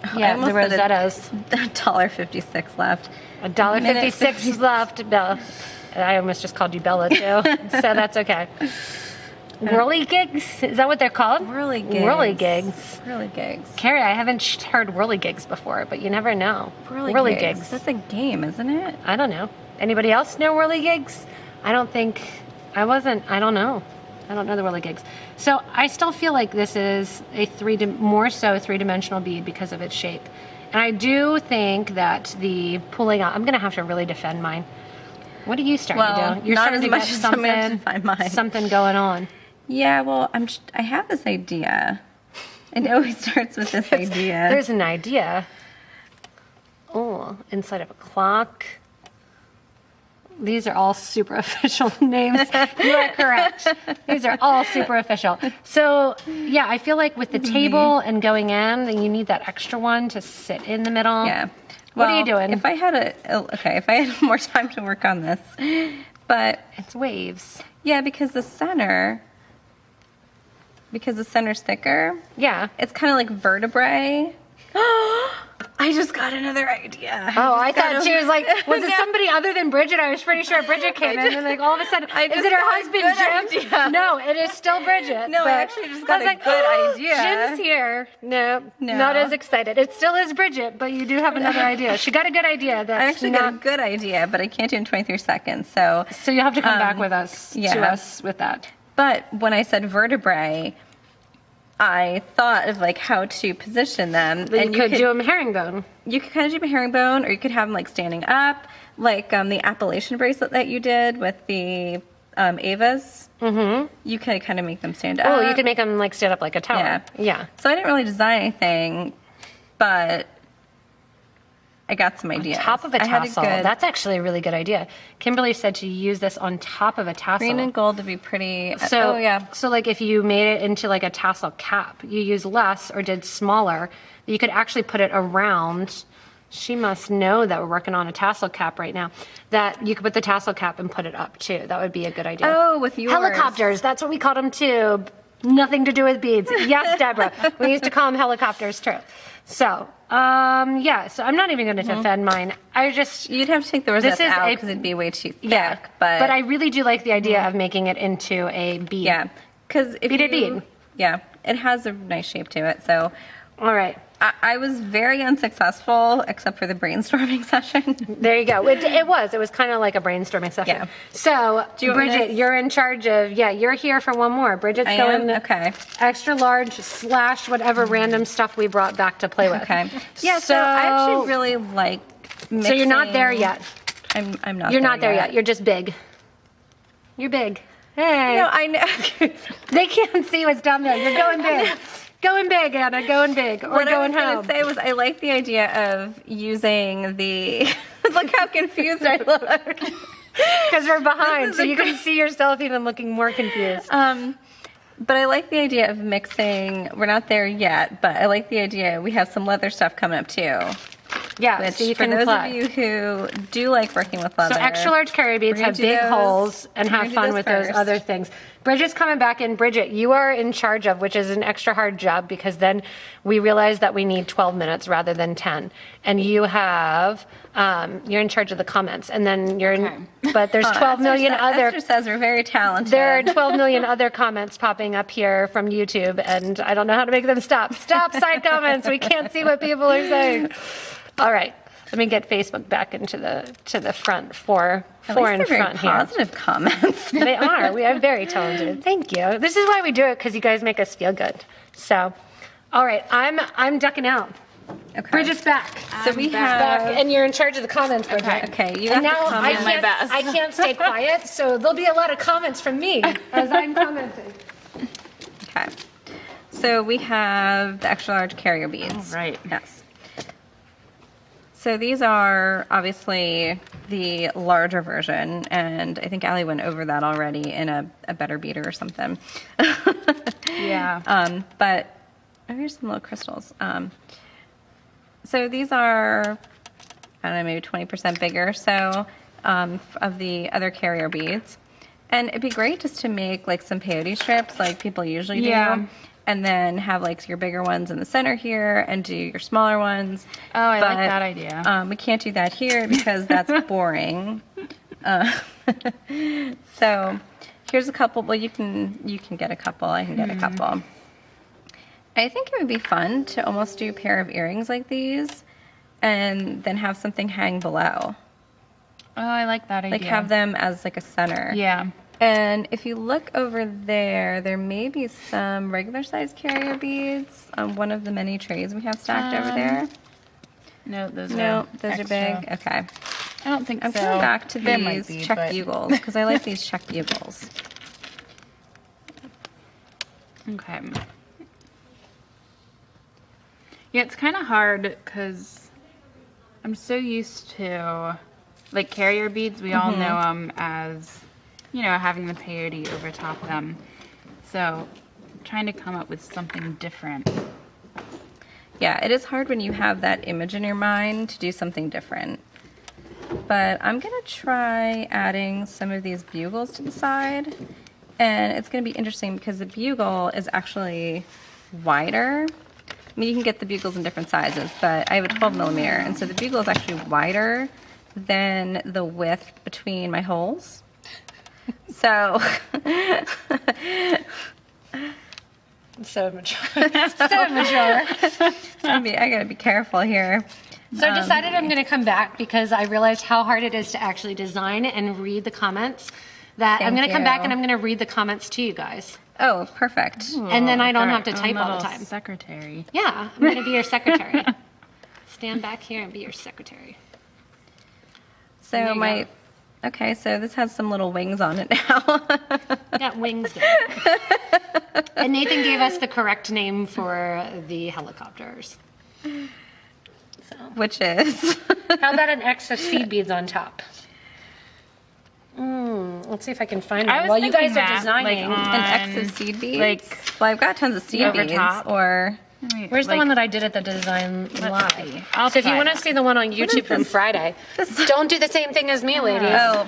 Rosettas. $1.56 left. $1.56 left. Bella. I almost just called you Bella too, so that's okay. Whirly gigs? Is that what they're called? Whirly gigs. Whirly gigs. Whirly gigs. Carrie, I haven't heard whirly gigs before, but you never know. Whirly gigs. That's a game, isn't it? I don't know. Anybody else know whirly gigs? I don't know. I don't know the whirly gigs. So I still feel like this is a more so three-dimensional bead because of its shape. And I do think that the pulling out, I'm going to have to really defend mine. What are you starting to do? You're not starting as to much get as I'm going to defend mine. Something going on. Yeah, well, I have this idea. It always starts with this idea. There's an idea. Oh, inside of a clock. These are all super official names. You are correct. These are all super official. So, yeah, I feel like with the table and going in, you need that extra one to sit in the middle. Yeah. What are you doing? If I had more time to work on this, but it's waves. Yeah, because the center's thicker. Yeah. It's kind of like vertebrae. I just got another idea. Oh, I thought she was like, was it somebody other than Bridget? I was pretty sure Bridget came in and like all of a sudden, is it her husband Jim? Idea. No, it is still Bridget. No, I actually just got a good idea. Jim's here. No, not as excited. It still is Bridget, but you do have another idea. She got a good idea. I actually got a good idea, but I can't do it in 23 seconds. So you have to come back with us to us with that. But when I said vertebrae, I thought of like how to position them. But you could do them herringbone. You could kind of do a herringbone, or you could have them like standing up, like the Appalachian bracelet that you did with the EVAs. Mm-hmm. You could kind of make them stand up. Oh, you could make them like stand up like a tower. Yeah. So I didn't really design anything, but I got some ideas. Top of a I had tassel. That's actually a really good idea. Kimberly said to use this on top of a tassel. Green and gold to be pretty. So, oh, yeah. So like if you made it into like a tassel cap, you use less or did smaller, you could actually put it around. She must know that we're working on a tassel cap right now. That you could put the tassel cap and put it up too. That would be a good idea. Oh, with yours. Helicopters. That's what we called them too. Nothing to do with beads. Yes, Deborah. We used to call them helicopters too. So, yeah, so I'm not even going to defend mine. I just... You'd have to take the Rosetta out because it'd be way too thick. Yeah, but I really do like the idea of making it into a bead. Yeah, because if Beaded bead. Yeah, it has a nice shape to it, so... All right. I was very unsuccessful, except for the brainstorming session. There you go. It was kind of like a brainstorming session. Yeah. So, Bridget, you're in charge of, you're here for one more. Bridget's going okay. Extra large / whatever random stuff we brought back to play with. Okay. Yeah, so I actually really like mixing. So you're not there yet. I'm not You're not there yet. You're just big. You're big. Hey. No, I know. They can't see what's down there. You're going big. Going big, Anna, going big, or what going home. What I was going to say was I like the idea of using the, look how confused I look. Because we're behind, so you can see yourself even looking more confused. But I like the idea of mixing, we're not there yet, but I like the idea, we have some leather stuff coming up too. Yeah, which so you for can those plug. of you who do like working with leather. So extra large carrier beads have big holes and have fun with those other things. Bridget's coming back in. Bridget, you are in charge of, which is an extra hard job because then we realize that we need 12 minutes rather than 10. And you have, you're in charge of the comments. And then you're in, but there's 12 million other. Esther says we're very talented. There are 12 million other comments popping up here from YouTube and I don't know how to make them stop. Stop side comments. We can't see what people are saying. All right, let me get Facebook back into the front four in front very here. Positive comments. They are. We are very talented. Thank you. This is why we do it because you guys make us feel good. So, all right, I'm ducking out. Okay. Bridget's back. So we have, back, and you're in charge of the comments, Bridget. Okay. You and have now to comment. I can't stay quiet, so there'll be a lot of comments from me as I'm commenting. Okay. So we have the extra large carrier beads. Oh, right. Yes. So these are obviously the larger version, and I think Allie went over that already in a better beater or something. Yeah. But oh, here's some little crystals. So these are, I don't know, maybe 20% bigger. So of the other carrier beads, and it'd be great just to make like some peyote strips, like people usually do. And then have like your bigger ones in the center here and do your smaller ones. Oh, I like that idea. We can't do that here because that's boring. So here's a couple. Well, you can get a couple. I can get a couple. I think it would be fun to almost do a pair of earrings like these and then have something hang below. Oh, I like that idea. Like have them as like a center. Yeah. And if you look over there, there may be some regular size carrier beads on one of the many trays we have stacked over there. No, those No, are those extra. are big. Okay. I don't think I'm so. coming back to There might these be, check but- bugles because I like these check bugles. Okay. Yeah, it's kind of hard because I'm so used to, like, carrier beads. We all know them as, you know, having the peyote over top them. So trying to come up with something different. Yeah, it is hard when you have that image in your mind to do something different. But I'm going to try adding some of these bugles to the side. And it's going to be interesting because the bugle is actually wider. I mean, you can get the bugles in different sizes, but I have a 12 millimeter. And so the bugle is actually wider than the width between my holes. So... So mature. So mature. I gotta be careful here. So I decided I'm going to come back because I realized how hard it is to actually design and read the comments. That I'm going to come back and I'm going to read the comments to you guys. Oh, perfect. Ooh, And then I don't have to our type own all the little time. Secretary. Yeah, I'm going to be your secretary. Stand back here and be your secretary. There So you my, okay, so this has some little wings on it now. Got wings there. And Nathan gave us the correct name for the helicopters. which is How about an extra seed beads on top? Let's see if I can find I one. was While you guys thinking are that, designing. like, an X of seed beads. like, well, I've got tons of seed over beads. top. Or Where's the one that I did at the design see. live? I'll So if you try want to that. see the one on YouTube from Friday, don't do the same thing as me, ladies. oh,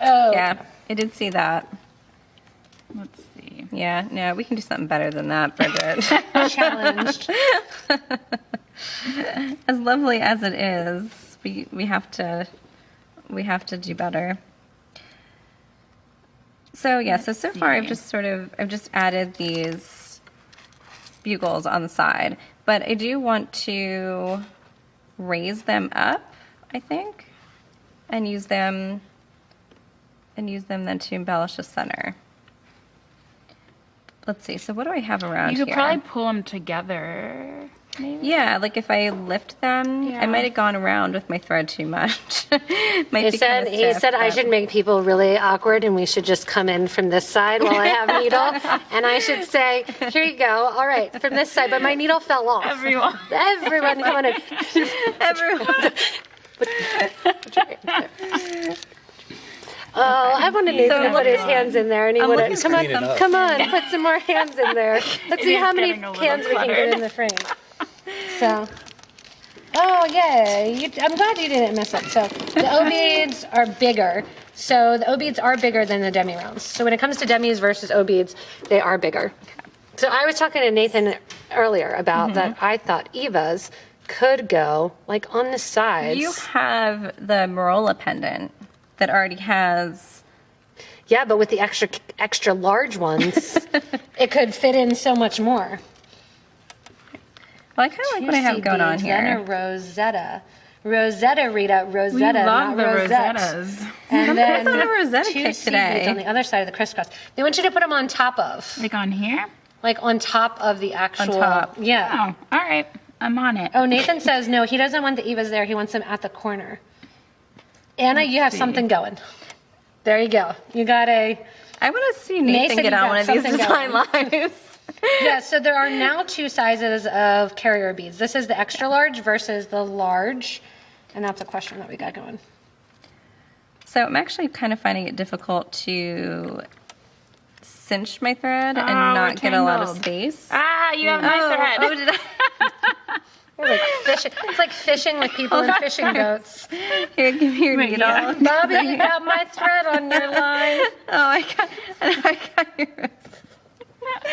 Oh, yeah, I did see that. Let's see. Yeah, no, we can do something better than that, Bridget. challenged. As lovely as it is, we have to do better. So yeah, so far I've just added these bugles on the side, but I do want to raise them up, I think, and use them then to embellish the center. Let's see. So what do I have around You here? could probably pull them together, maybe. Yeah, like if I lift them, Yeah. I might have gone around with my thread too much. Might He be said, kinda stiff, I but- should make people really awkward and we should just come in from this side while I have needle. And I should say, here you go. All right, from this side. But my needle fell off. Everyone. Everyone come on in. Everyone. Oh, I wanted Nathan to So put his hands in there and he I'm wouldn't. looking Come for on, Clean it up. come on, put some more hands in there. Let's see is how many getting a little hands we can get cluttered. in the frame. So, oh yeah, I'm glad you didn't mess up. So the O beads are bigger. So the O beads are bigger than the demi rounds. So when it comes to demis versus O beads, they are bigger. So I was talking to Nathan earlier about that. I thought Eva's could go like on the sides. You have the Marola pendant that already has. Yeah, but with the extra large ones, it could fit in so much more. Well, I kind of like what I have going on Then a here. Rosetta. Rosetta, Rita, We Rosetta, love not the Rosette. Rosettas. And then on a Rosetta two kick seed today. beads on the other side of the crisscross. They want you to put them on top of, Like on here? like on top of the actual. top. Yeah. Oh, all right. I'm on it. Oh, Nathan says no. He doesn't want the Evas there. He wants them at the corner. Anna, you have see. something going. There you go. You got a. I want to see Nathan Nathan, get you on got one of these something design going. lives. Yeah, so there are now two sizes of carrier beads. This is the extra large versus the large. And that's a question that we got going. So I'm actually kind of finding it difficult to cinch my thread and Oh, not we're get a lot of tangled. space. Ah, you have my thread. Oh, did I? It's like fishing. It's like fishing with people in fishing boats. Here, give me your Wait, needle. yeah. Bobby, you got my thread on your line. Oh, I got yours.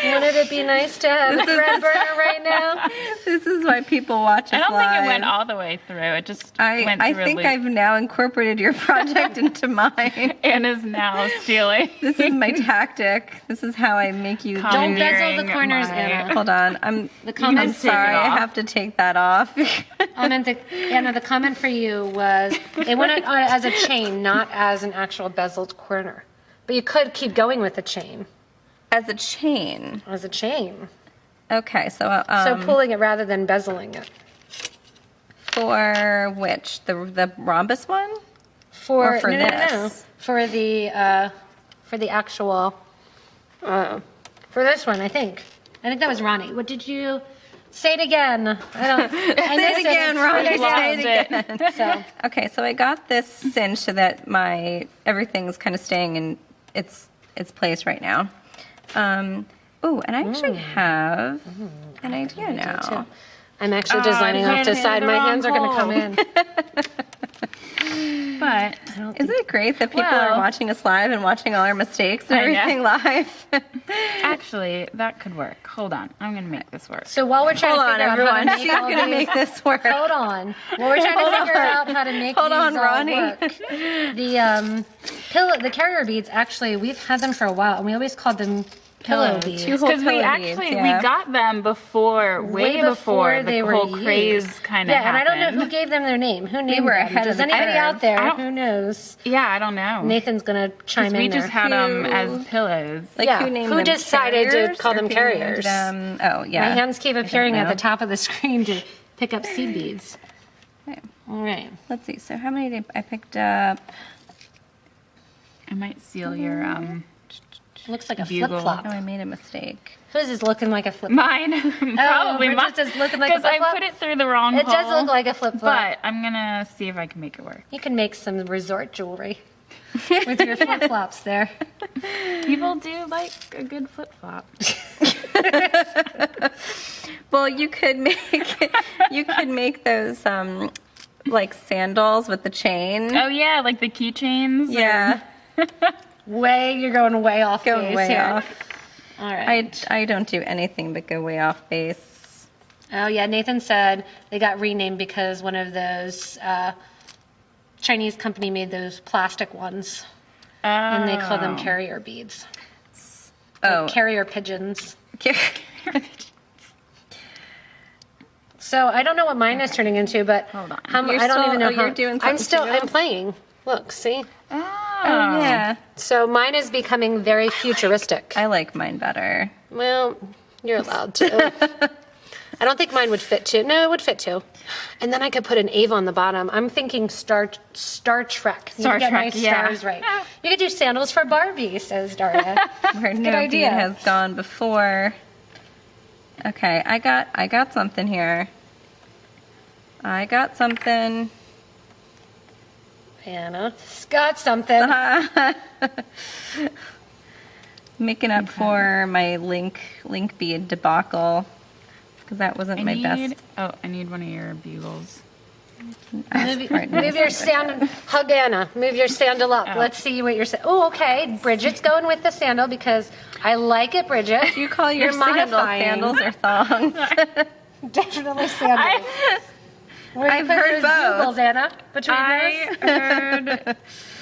Wouldn't it be nice to have a thread burner right now? This is why people watch us I don't think it live. went all the way through. It just went I through a think loop. I've now incorporated your project into mine. Anna's now stealing. This is my tactic. This is how I make you Don't do. bezel the corners, my- Anna. Hold on. I'm comments take it sorry. I off. have to take that off. Anna, the comment for you was they want it as a chain, not as an actual bezeled corner. But you could keep going with the chain. As a chain. As a chain. Okay, so So pulling it rather than bezeling it. for which the rhombus one? For Or for no. this? For the actual for this one, I think that was Ronnie. What did you say it again? I don't Say it again, Ronnie. Say it again. So Okay, so I got this cinch so that everything's kind of staying in its place right now. Oh, and I actually have an idea now. I'm actually designing off to the hit side. the My wrong hands are going to come hole. in. But Isn't it great that people are Well- watching us live and watching all our mistakes and I know. everything live? actually, that could work. Hold on. I'm going to make this work. So while we're trying Hold to on, figure out everyone. how to She's make all going to these, make this work. hold on. While we're trying to figure out how to make Hold these on, Ronnie. work, the carrier beads. Actually, we've had them for a while, and we always called them pillow beads. Two whole Because we pillow actually beads, yeah. we got them before, way before the whole craze kind of Yeah, and I happened. don't know who gave them their name. Who named were them? ahead Does of the anybody curve. out there? I don't- Who knows? Yeah, I don't know. Nathan's gonna chime 'Cause in we there. just had them Who- as pillows. Like Yeah, who named who them decided to carriers, call or them who named carriers? them- oh, yeah. My hands keep appearing at know. the top of the screen to pick up seed beads. Okay. All right. Let's see. So how many did I picked up? I might seal your Looks like a Bugle. flip-flop. Oh, I made a mistake. Whose is looking like a flip-flop? Mine. Probably mine. Bridget's is looking like a Because I flip-flop? put it through the wrong It hole. does look like a flip-flop. But I'm going to see if I can make it work. You can make some resort jewelry with your flip-flops there. People do like a good flip-flop. Well, you could make those like sandals with the chain. Oh, yeah, like the keychains. Yeah, You're going way off going base way here. off. All right. I don't do anything but go way off base. Oh, yeah, Nathan said they got renamed because one of those Chinese company made those plastic ones, and they call them carrier beads. Oh. Carrier pigeons. So I don't know what mine is turning into, but Hold on. I don't even know how. You're doing I'm something too? playing. Look, see? Oh. Yeah, So mine is becoming very futuristic. I like mine better. Well, you're allowed to. I don't think mine would fit too. No, it would fit too. And then I could put an Ava on the bottom. I'm thinking Star Trek. You Star get my Trek, yeah. stars right. You could do sandals for Barbie, says Daria. Where no idea. bead has gone before. Okay, I got something here. I got something. Anna's got something. Making up for my link bead debacle because that wasn't my best. Oh, I need one of your bugles. Move your sandal. Hug Anna. Move your sandal up. Oh. Let's see what you're saying. Oh, okay. Bridget's going with the sandal because I like it, Bridget. You call your sandals or thongs? Definitely sandals. I've heard both. Bugles, Anna, between I those.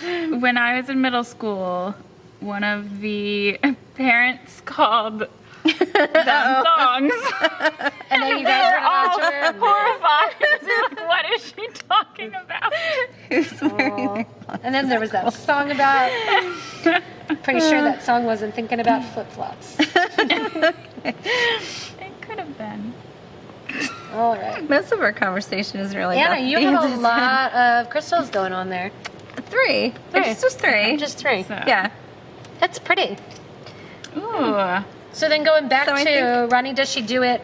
heard when I was in middle school, one of the parents called them thongs. And then you guys were allowed all to wear them. horrified. They're like, what is she talking about? Who's wearing And then there was that song about. Pretty sure that song wasn't thinking about flip-flops. It could have been. All right. Most of our conversation is really Anna, about you have a lot of crystals going on there. Three. It's just three. Just three. So. Yeah. That's pretty. Ooh. So then going back So I to think- Ronnie, does she do it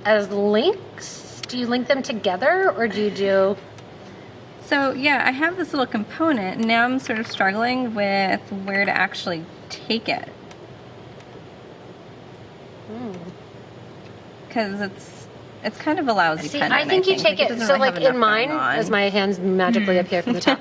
as links? Do you link them together or do you do? So yeah, I have this little component, and now I'm sort of struggling with where to actually take it. Because it's kind of a lousy See, pendant. I think you take Like, it. doesn't So really like have enough in mine, going on. as my hands magically appear from the top.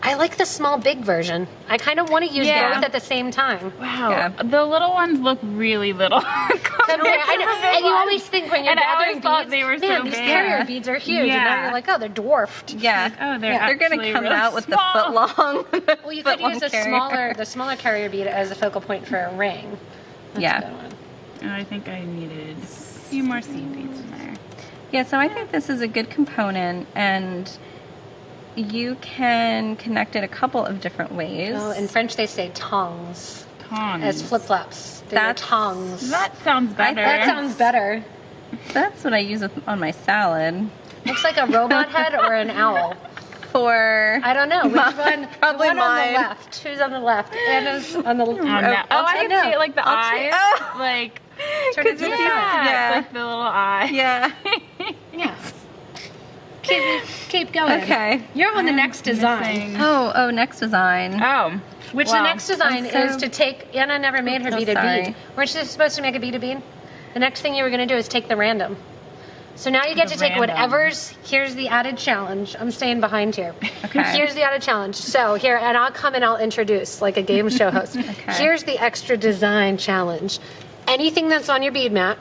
I like the small big version. I kind of want to use Yeah. both at the same time. Wow. Yeah. The little ones look really little. I know. And you always think when you're And I gathering always thought beads, they were man, so these big. carrier beads are huge. And now Yeah. you're like, oh, they're dwarfed. Yeah. Oh, they're They're gonna actually come really out with small. the foot long. Well, you could use the smaller carrier bead as a focal point for a ring. That's Yeah. a good one. And I think I needed a few more seed beads in there. Yeah, so I think this is a good component, and you can connect it a couple of different ways. Oh, in French they say tongs Tongs. as flip-flops. They're That's- tongs. That sounds better. That sounds better. That's what I use on my salad. Looks like a robot head or an owl. For I don't know. Which one? Probably the one on mine. the left. Who's on the left? Anna's on the Oh, no. right. Oh, I can see it, like the I'll eyes. check- Like, Turn it to the yeah, side. Yeah. it's like the little eye. yeah. Yes. Keep going. Okay. You're on the next design. Missing- Oh, next design. Oh. Which Wow. the next design I'm so- is to take. Anna never made her So beaded sorry. bead. Weren't you supposed to make a beaded bead? The next thing you were going to do is take the random. So now you get The to take random. whatever's. Here's the added challenge. I'm staying behind here. Okay. Here's the added challenge. So here, and I'll come and I'll introduce like a game show host. Here's the extra design challenge. Anything that's on your bead mat.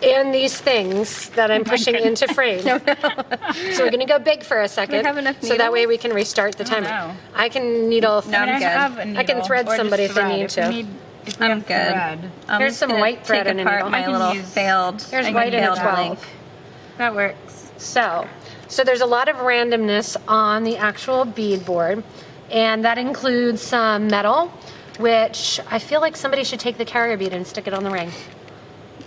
And these things that I'm pushing into frame. So we're going to go big for a second. Do we have enough so that way needles? we can restart the timer. no. I can needle. No, I'm I good. have a I can needle, thread or just somebody if they thread. need If we to. need- if we I'm have good. thread. I'm Here's just some gonna white thread take and a apart needle. my I can little use- failed. Here's I white and a failed 12. link. That works. So there's a lot of randomness on the actual bead board, and that includes some metal, which I feel like somebody should take the carrier bead and stick it on the ring.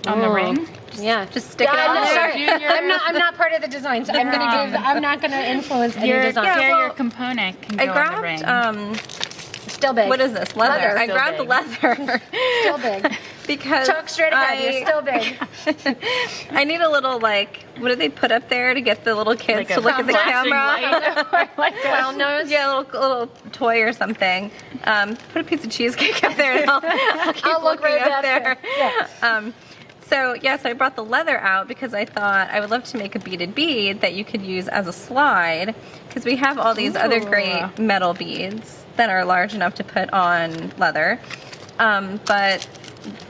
On the Oh. ring? Yeah, just stick it I'm on not, there. sorry. Junior. I'm not part of the design, so I'm I'm not gonna influence any Your design. Yeah, carrier well, component can I go on the ring. grabbed Still big. What is this? Leather. I Still grabbed the big. leather. Still big. Because Talk straight ahead. You're still big. I need a little, like, what do they put up there to get the little kids Like to a look at the flashing camera? light. Like clown nose. Yeah, a little toy or something. Put a piece of cheesecake up there and I'll keep I'll look looking right up back there. Yeah. So I brought the leather out because I thought I would love to make a beaded bead that you could use as a slide, because we have all these other great metal beads that are large enough to put on leather. But,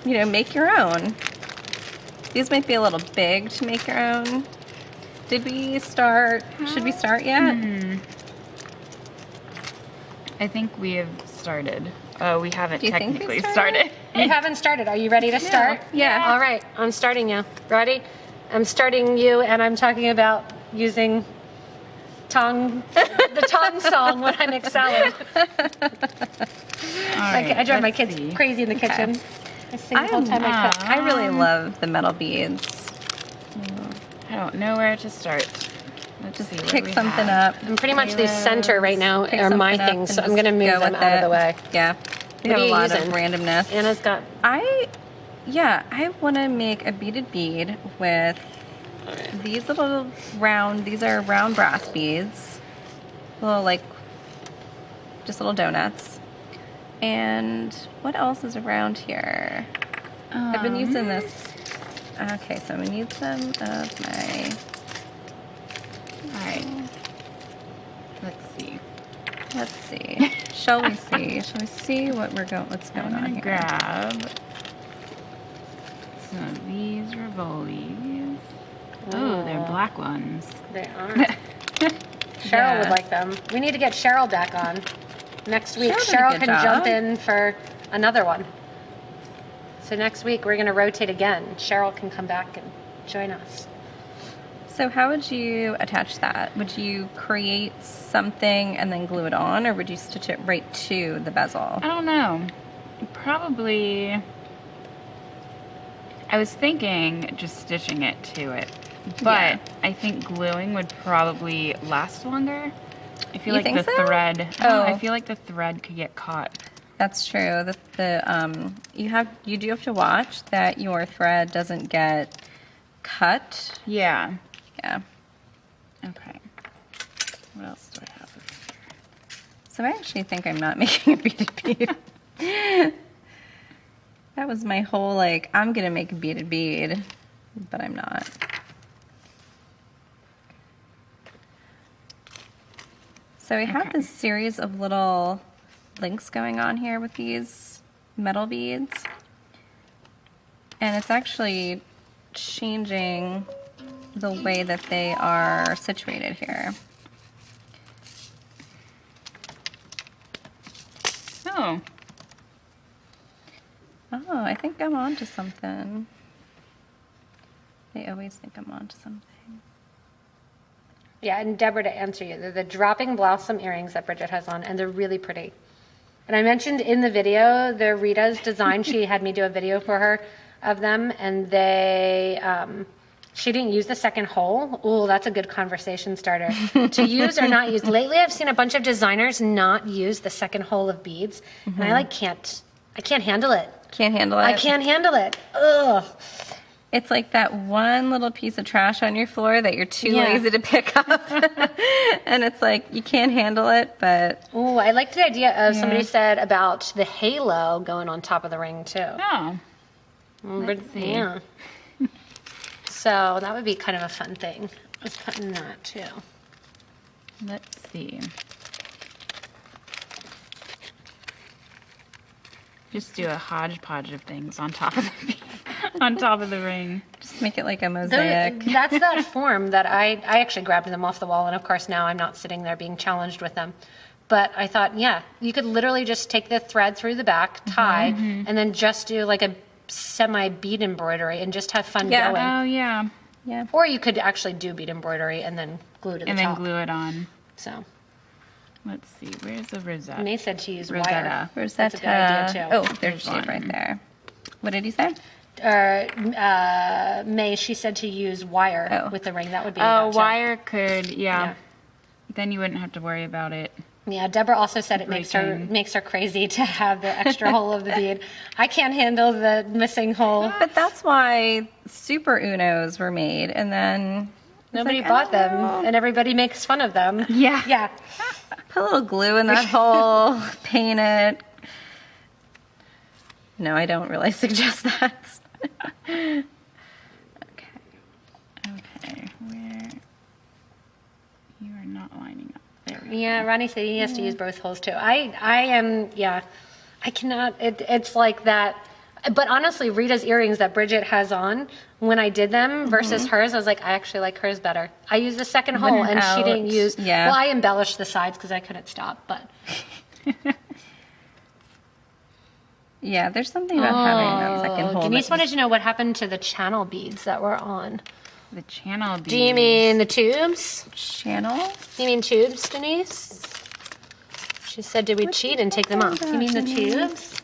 you know, make your own. These might be a little big to make your own. Did we start? Should we start yet? I think we have started. We haven't Do you think we technically started? started. We haven't started. Are you ready to start? Yeah. All right. I'm starting you. Ready? I'm starting you, and I'm talking about using the tongue song when I'm excelling. I drive my kids crazy in the kitchen. I sing the whole time I cook. I really love the metal beads. I don't know where to start. Let's Just see what pick we something have. up. And pretty much the center right now Pick are my something up things, and so I'm just going to move go them with out of the it. way. Yeah. We What have are a you lot using? of randomness. Anna's got... I want to make a beaded bead with these little round, these are round brass beads. Little, like, just little donuts. And what else is around here? I've been using this. Okay, so I'm going to need some of my... Alright. Let's see. Let's see. Shall we see? Shall we see what's going I'm on gonna here? grab some of these Rivoli's. Oh, they're black ones. They are. Cheryl Yeah. would like them. We need to get Cheryl back on next week. Cheryl did a Cheryl good can job. jump in for another one. So next week we're going to rotate again. Cheryl can come back and join us. So how would you attach that? Would you create something and then glue it on, or would you stitch it right to the bezel? I don't know. Probably. I was thinking just stitching it to it, but Yeah. I think gluing would probably last longer. I feel You like think the so? thread. Oh. I feel like the thread could get caught. That's true. You do have to watch that your thread doesn't get cut. Yeah. Yeah. Okay. What else do I have over here? So I actually think I'm not making a beaded bead. That was my whole, like, I'm gonna make a beaded bead, but I'm not. So we have Okay. this series of little links going on here with these metal beads. And it's actually changing the way that they are situated here. Oh. Oh, I think I'm onto something. They always think I'm onto something. Yeah, and Deborah, to answer you, they're the dropping blossom earrings that Bridget has on, and they're really pretty. And I mentioned in the video, they're Rita's design. She had me do a video for her of them, and they, she didn't use the second hole. Ooh, that's a good conversation starter. To use or not use. Lately, I've seen a bunch of designers not use the second hole of beads, and I can't handle it. Can't handle it? I can't handle it. Ugh. It's like that one little piece of trash on your floor that you're too Yeah. lazy to pick up. And it's like, you can't handle it, but Ooh, I liked the idea of somebody said about the halo going on top of the ring too. Oh. But, see. yeah. So that would be kind of a fun thing. I was putting that too. Let's see. Just do a hodgepodge of things on top of the on top of the ring. just make it like a mosaic. That's that form that I actually grabbed them off the wall, and of course now I'm not sitting there being challenged with them. But I thought, yeah, you could literally just take the thread through the back, tie, and then just do like a semi-bead embroidery and just have fun Yeah. going. Oh yeah. Yeah. Or you could actually do bead embroidery and then glue to the And top. then glue it on. So Let's see. Where's the rosette? May said to use wire. Rosetta. Rosetta. That's a good idea, too. Oh, there's There's shape right one. there. What did he say? May, she said to use wire Oh. with the ring. That would be Oh, gotcha. wire could, yeah. Yeah. Then you wouldn't have to worry about it. Yeah, Deborah also said it makes her crazy to have the extra hole of the bead. I can't handle the missing hole. But that's why Super Unos were made, and then nobody bought them, and everybody makes fun of them. Yeah. Yeah. Put a little glue in that hole, paint it. No, I don't really suggest that. Okay. Okay, where you are not lining up. There we go. Yeah, Ronnie said he has to use both holes too. I am, yeah, I cannot, it's like that. But honestly, Rita's earrings that Bridget has on, when I did them versus hers, I was like, I actually like hers better. I used the second hole and she didn't use, yeah. Well, I embellished the sides because I couldn't stop, but. Yeah, there's something about having that second hole. Denise wanted to know what happened to the channel beads that were on. The channel beads. Do you mean the tubes? Channel? You mean tubes, Denise? She said, did we cheat and take them off? You mean the tubes?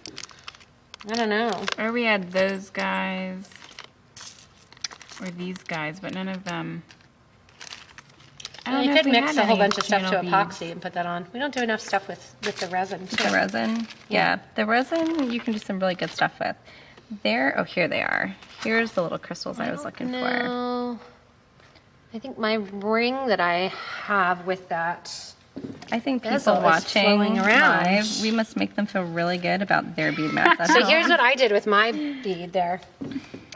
I don't know. Or we had those guys. Or these guys, but none of them. I don't You know could if we mix had a whole any bunch of stuff to channel epoxy beads. and put that on. We don't do enough stuff with the resin. The resin? Yeah, the resin you can do some really good stuff with. There, oh, here they are. Here's the little crystals I was looking for. No. I think my ring that I have with that. I think Bezel people is watching flowing around. live, we must make them feel really good about their bead match. That's So all. here's what I did with my bead there.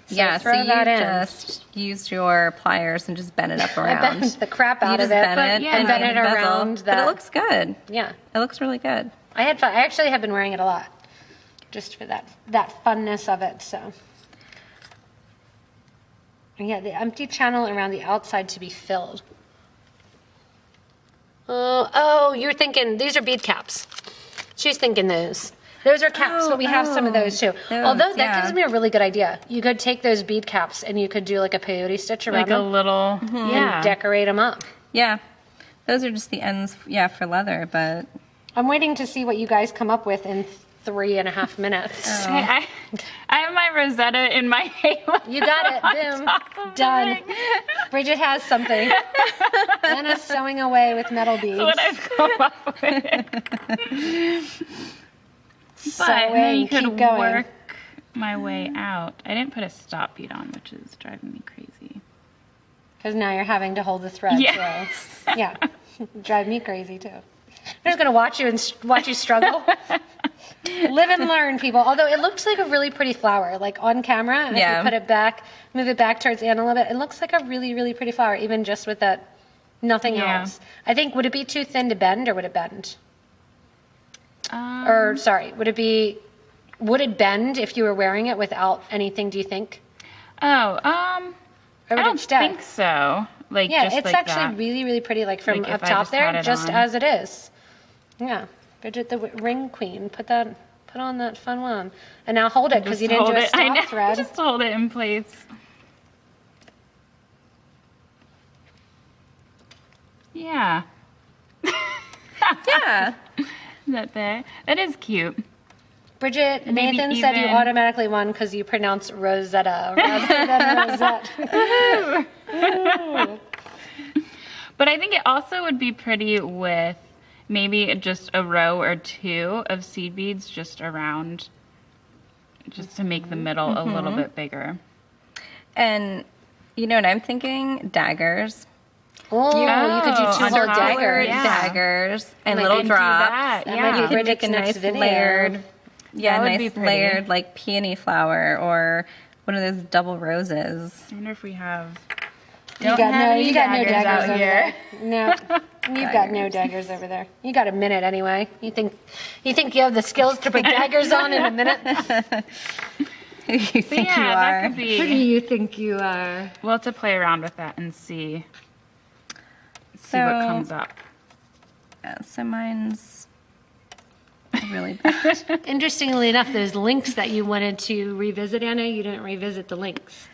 So yeah, throw so you that in. just used your pliers and just bent it up I around. bent the crap You out just of it, bent but it and and bent made it a bezel. around But that. it looks good. Yeah, It looks really good. I had fun. I actually have been wearing it a lot, just for that funness of it. So. Yeah, the empty channel around the outside to be filled. Oh, you're thinking, these are bead caps. She's thinking those. Those are caps, but we have some of those too. those, Although that yeah. gives me a really good idea. You could take those bead caps and you could do like a peyote stitch around Like a them little, yeah. and decorate them up. Yeah, those are just the ends, yeah, for leather, but I'm waiting to see what you guys come up with in 3.5 minutes. I have my Rosetta in my halo. You got it. Boom. Done. Bridget has something. Anna's sewing away with metal beads. That's what I've come up with. But then you could work my way out. I didn't put a stop bead on, which is driving me crazy. Because now you're having to hold the thread. Yes. So, yeah. Drive me crazy too. I'm just going to watch you struggle. Live and learn, people. Although it looks like a really pretty flower, like on camera. And Yeah. if you put it back, move it back towards Anna a little bit, it looks like a really, really pretty flower, even just with that, nothing Yeah. else. I think, would it be too thin to bend or would it bend? Or, sorry, would it bend if you were wearing it without anything, do you think? Oh, Or I would don't it stay? think so. Like, Yeah, just it's like actually that. really, really pretty, like from Like if up I top just had there, it just on. as it is. Yeah, Bridget the ring queen, put on that fun one, and now hold it because Just you didn't do hold a it. I know. stop thread. Just hold it in place. Yeah. yeah. That there. That is cute. Bridget, Maybe Nathan said you even- automatically won because you pronounce Rosetta rather than Rosette. But I think it also would be pretty with maybe just a row or two of seed beads just around, just to make the middle a little bit bigger. And you know what I'm thinking? Daggers. Oh, you could do two little undercolored, daggers. yeah. Daggers and Like, little and do drops. that, That yeah. might be You could Bridget's make a next nice video. layered, yeah, That would be nice pretty. layered like peony flower or one of those double roses. I wonder if we have. You got no daggers out over here. there. No, you've got no daggers over there. You got a minute anyway. You think you have the skills to put daggers on in a minute? Who do you think Yeah, you that are? could Who do be. you think you are? We'll have to play around with that and see So, what comes up. so mine's really bad. Interestingly enough, those links that you wanted to revisit, Anna, you didn't revisit the links.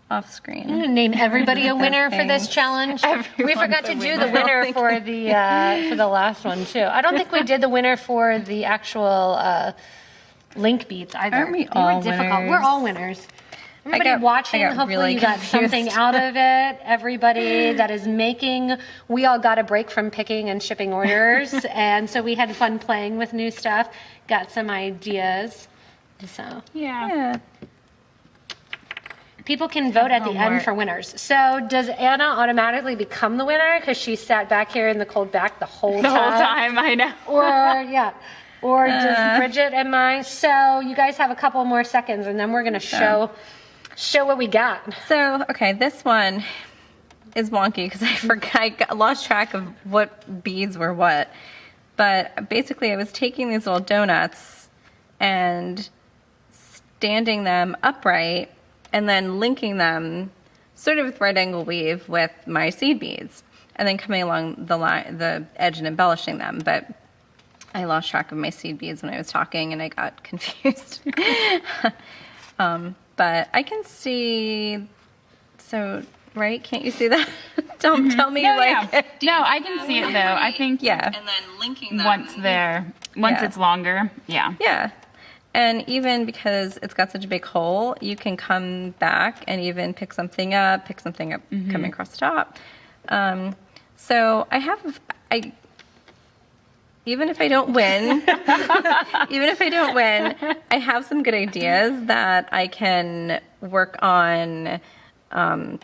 Off I'm screen. going to name everybody a winner for this Thanks. challenge. We Everyone's forgot to a do the winner. winner for the last one too. I don't think we did the winner for the actual link beads either. Aren't we They all were difficult. winners? We're all winners. Everybody watching, hopefully really you got something out of it. Everybody that is making, we all got a break from picking and shipping orders. And so we had fun playing with new stuff, got some ideas. So, Yeah. people can vote at the end for winners. So does Anna automatically become the winner because she sat back here in the cold back the whole time? The whole time, I know. Or does Bridget and I? So you guys have a couple more seconds, and then we're gonna show what we got. So, okay, this one is wonky because I lost track of what beads were what. But basically, I was taking these little donuts and standing them upright and then linking them sort of with right angle weave with my seed beads and then coming along the edge and embellishing them. But I lost track of my seed beads when I was talking and I got confused. But I can see, so, right? Can't you see that? Don't tell me No, I can see it though. I think and then linking them. once it's longer, Yeah. And even because it's got such a big hole, you can come back and even pick something up coming across the top. So even if I don't win, I have some good ideas that I can work on, kind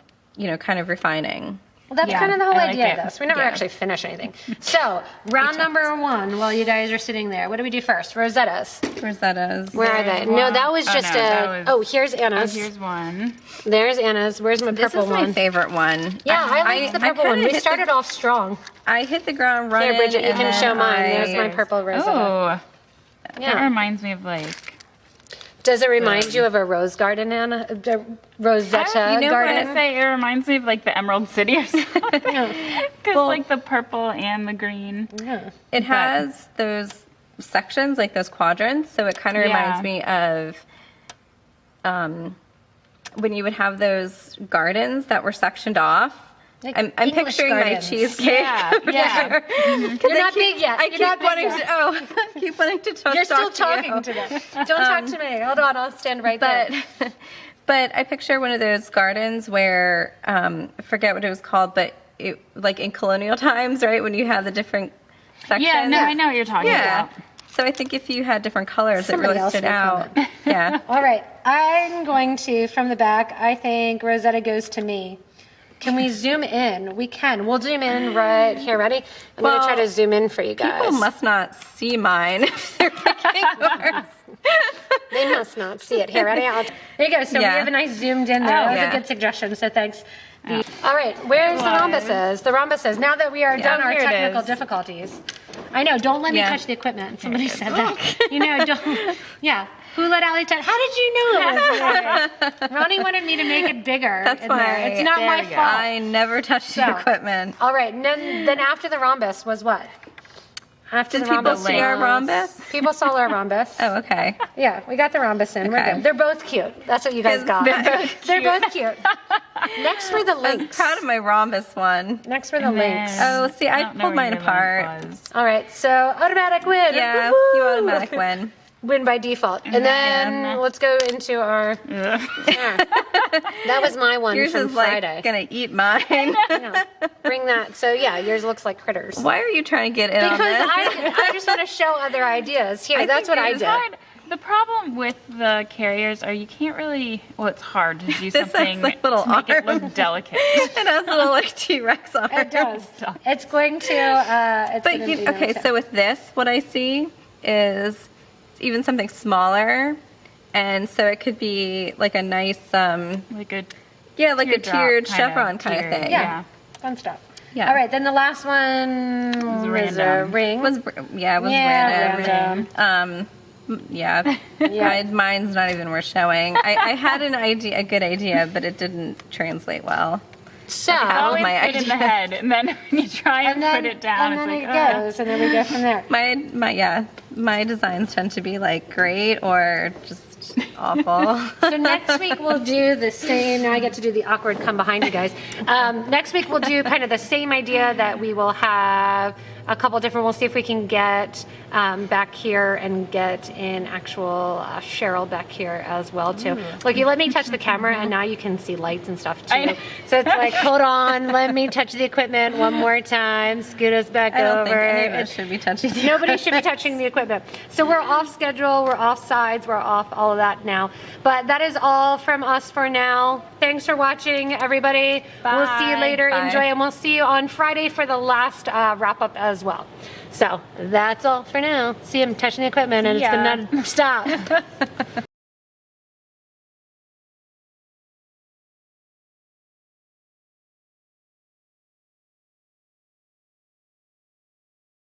of refining. Well, that's kind of the whole I like idea it. of this. We never actually finish anything. So, round number 1, while you guys are sitting there, what do we do first? Rosettas. Rosettas. Where are they? No, that was just here's Anna's. Here's one. There's Anna's. Where's my purple This is one? my favorite one. Yeah, I like the purple one. We started off strong. I hit the ground running. Here, Bridget, you can show mine. There's my purple Rosetta. Oh, that Yeah. reminds me of like. Does it remind you of a rose garden, Anna? The Rosetta You know garden? what I say? It reminds me of like the Emerald City or something. Because like the purple and the green. Yeah. It has those sections, like those quadrants, so it kind of reminds me of when you would have those gardens that were sectioned off. Like I'm English picturing gardens. my cheesecake. Yeah. You're not big yet. I You're keep not big wanting yet. to. Keep wanting to talk. You're still to you. talking to them. Don't talk to me. Hold on, I'll stand right there. But I picture one of those gardens where I forget what it was called, but it, like in colonial times, right? When you had the different sections. Yeah, no, I know what you're talking about. So I think if you had different colors, Somebody it really else stood will out. comment. Yeah. All right, I'm going to, from the back, I think Rosetta goes to me. Can we zoom in? We can. We'll zoom in right here. Ready? I'm going to try to zoom in for you guys. People must not see mine if they're picking yours. They must not see it. Here, ready? There you go. So we have a nice zoomed in there. That was a good suggestion, so thanks. All right, where's the rhombuses? The rhombuses. Now that we are done our here it technical is. difficulties. I know, don't let me touch the equipment. Somebody said that. Don't. Yeah. Who let Allie touch? How did you know it was there? Ronnie wanted me to make it bigger. That's why. There. It's not my fault. I never touched the equipment. All right, and then after the rhombus was what? After Did the people rhombus see our was- rhombus? People saw our rhombus. Oh, okay. Yeah, we got the rhombus in. We're Okay. good. They're both cute. That's what you guys got. They're both cute. Next were the I'm links. proud of my rhombus one. Next were the links. Oh, see, I don't know pulled where mine your apart. link was. All right, so automatic win. Yeah, Woohoo! you automatic win. Win by default. And then let's go into our. That was my one Yours from is like Friday. gonna eat mine. Yeah. Bring that. So yeah, yours looks like critters. Why are you trying to get in on Because this? I just want to show other ideas. Here, that's what think I it is did. Hard. The problem with the carriers are you can't really. Well, it's hard to do This has, something like, little to make it look arms. delicate. It has little like T-Rex arms. It does. It's going to. It's But gonna you, be okay, nice. so with this, what I see is even something smaller, and so it could be like a nice, Like a like a teardrop tiered kind of chevron kind of tier, thing. Yeah. Fun stuff. Yeah. All right, then the last one was was a random. ring. It was random. random. Mine's not even worth showing. I had an idea, a good idea, but it didn't translate well. So, always my put in the head, and then when you try and, put it down, and then it's it like, goes, and then we go from there. My designs tend to be like great or just Awful. So next week we'll do the same. Now I get to do the awkward come behind you guys. Next week we'll do kind of the same idea that we will have a couple different. We'll see if we can get back here and get in actual Cheryl back here as well too. Look, you let me touch the camera and now you can see lights and stuff too. So it's like, hold on, let me touch the equipment one more time. Scoot us back over. I don't think any of us should be touching the Nobody should be touching the equipment. So we're off schedule, we're off sides, we're off all of that now. But that is all from us for now. Thanks for watching, everybody. Bye. We'll see you later. Bye. Enjoy, and we'll see you on Friday for the last wrap up as well. So that's all for now. See, I'm touching the equipment and it's gonna stop.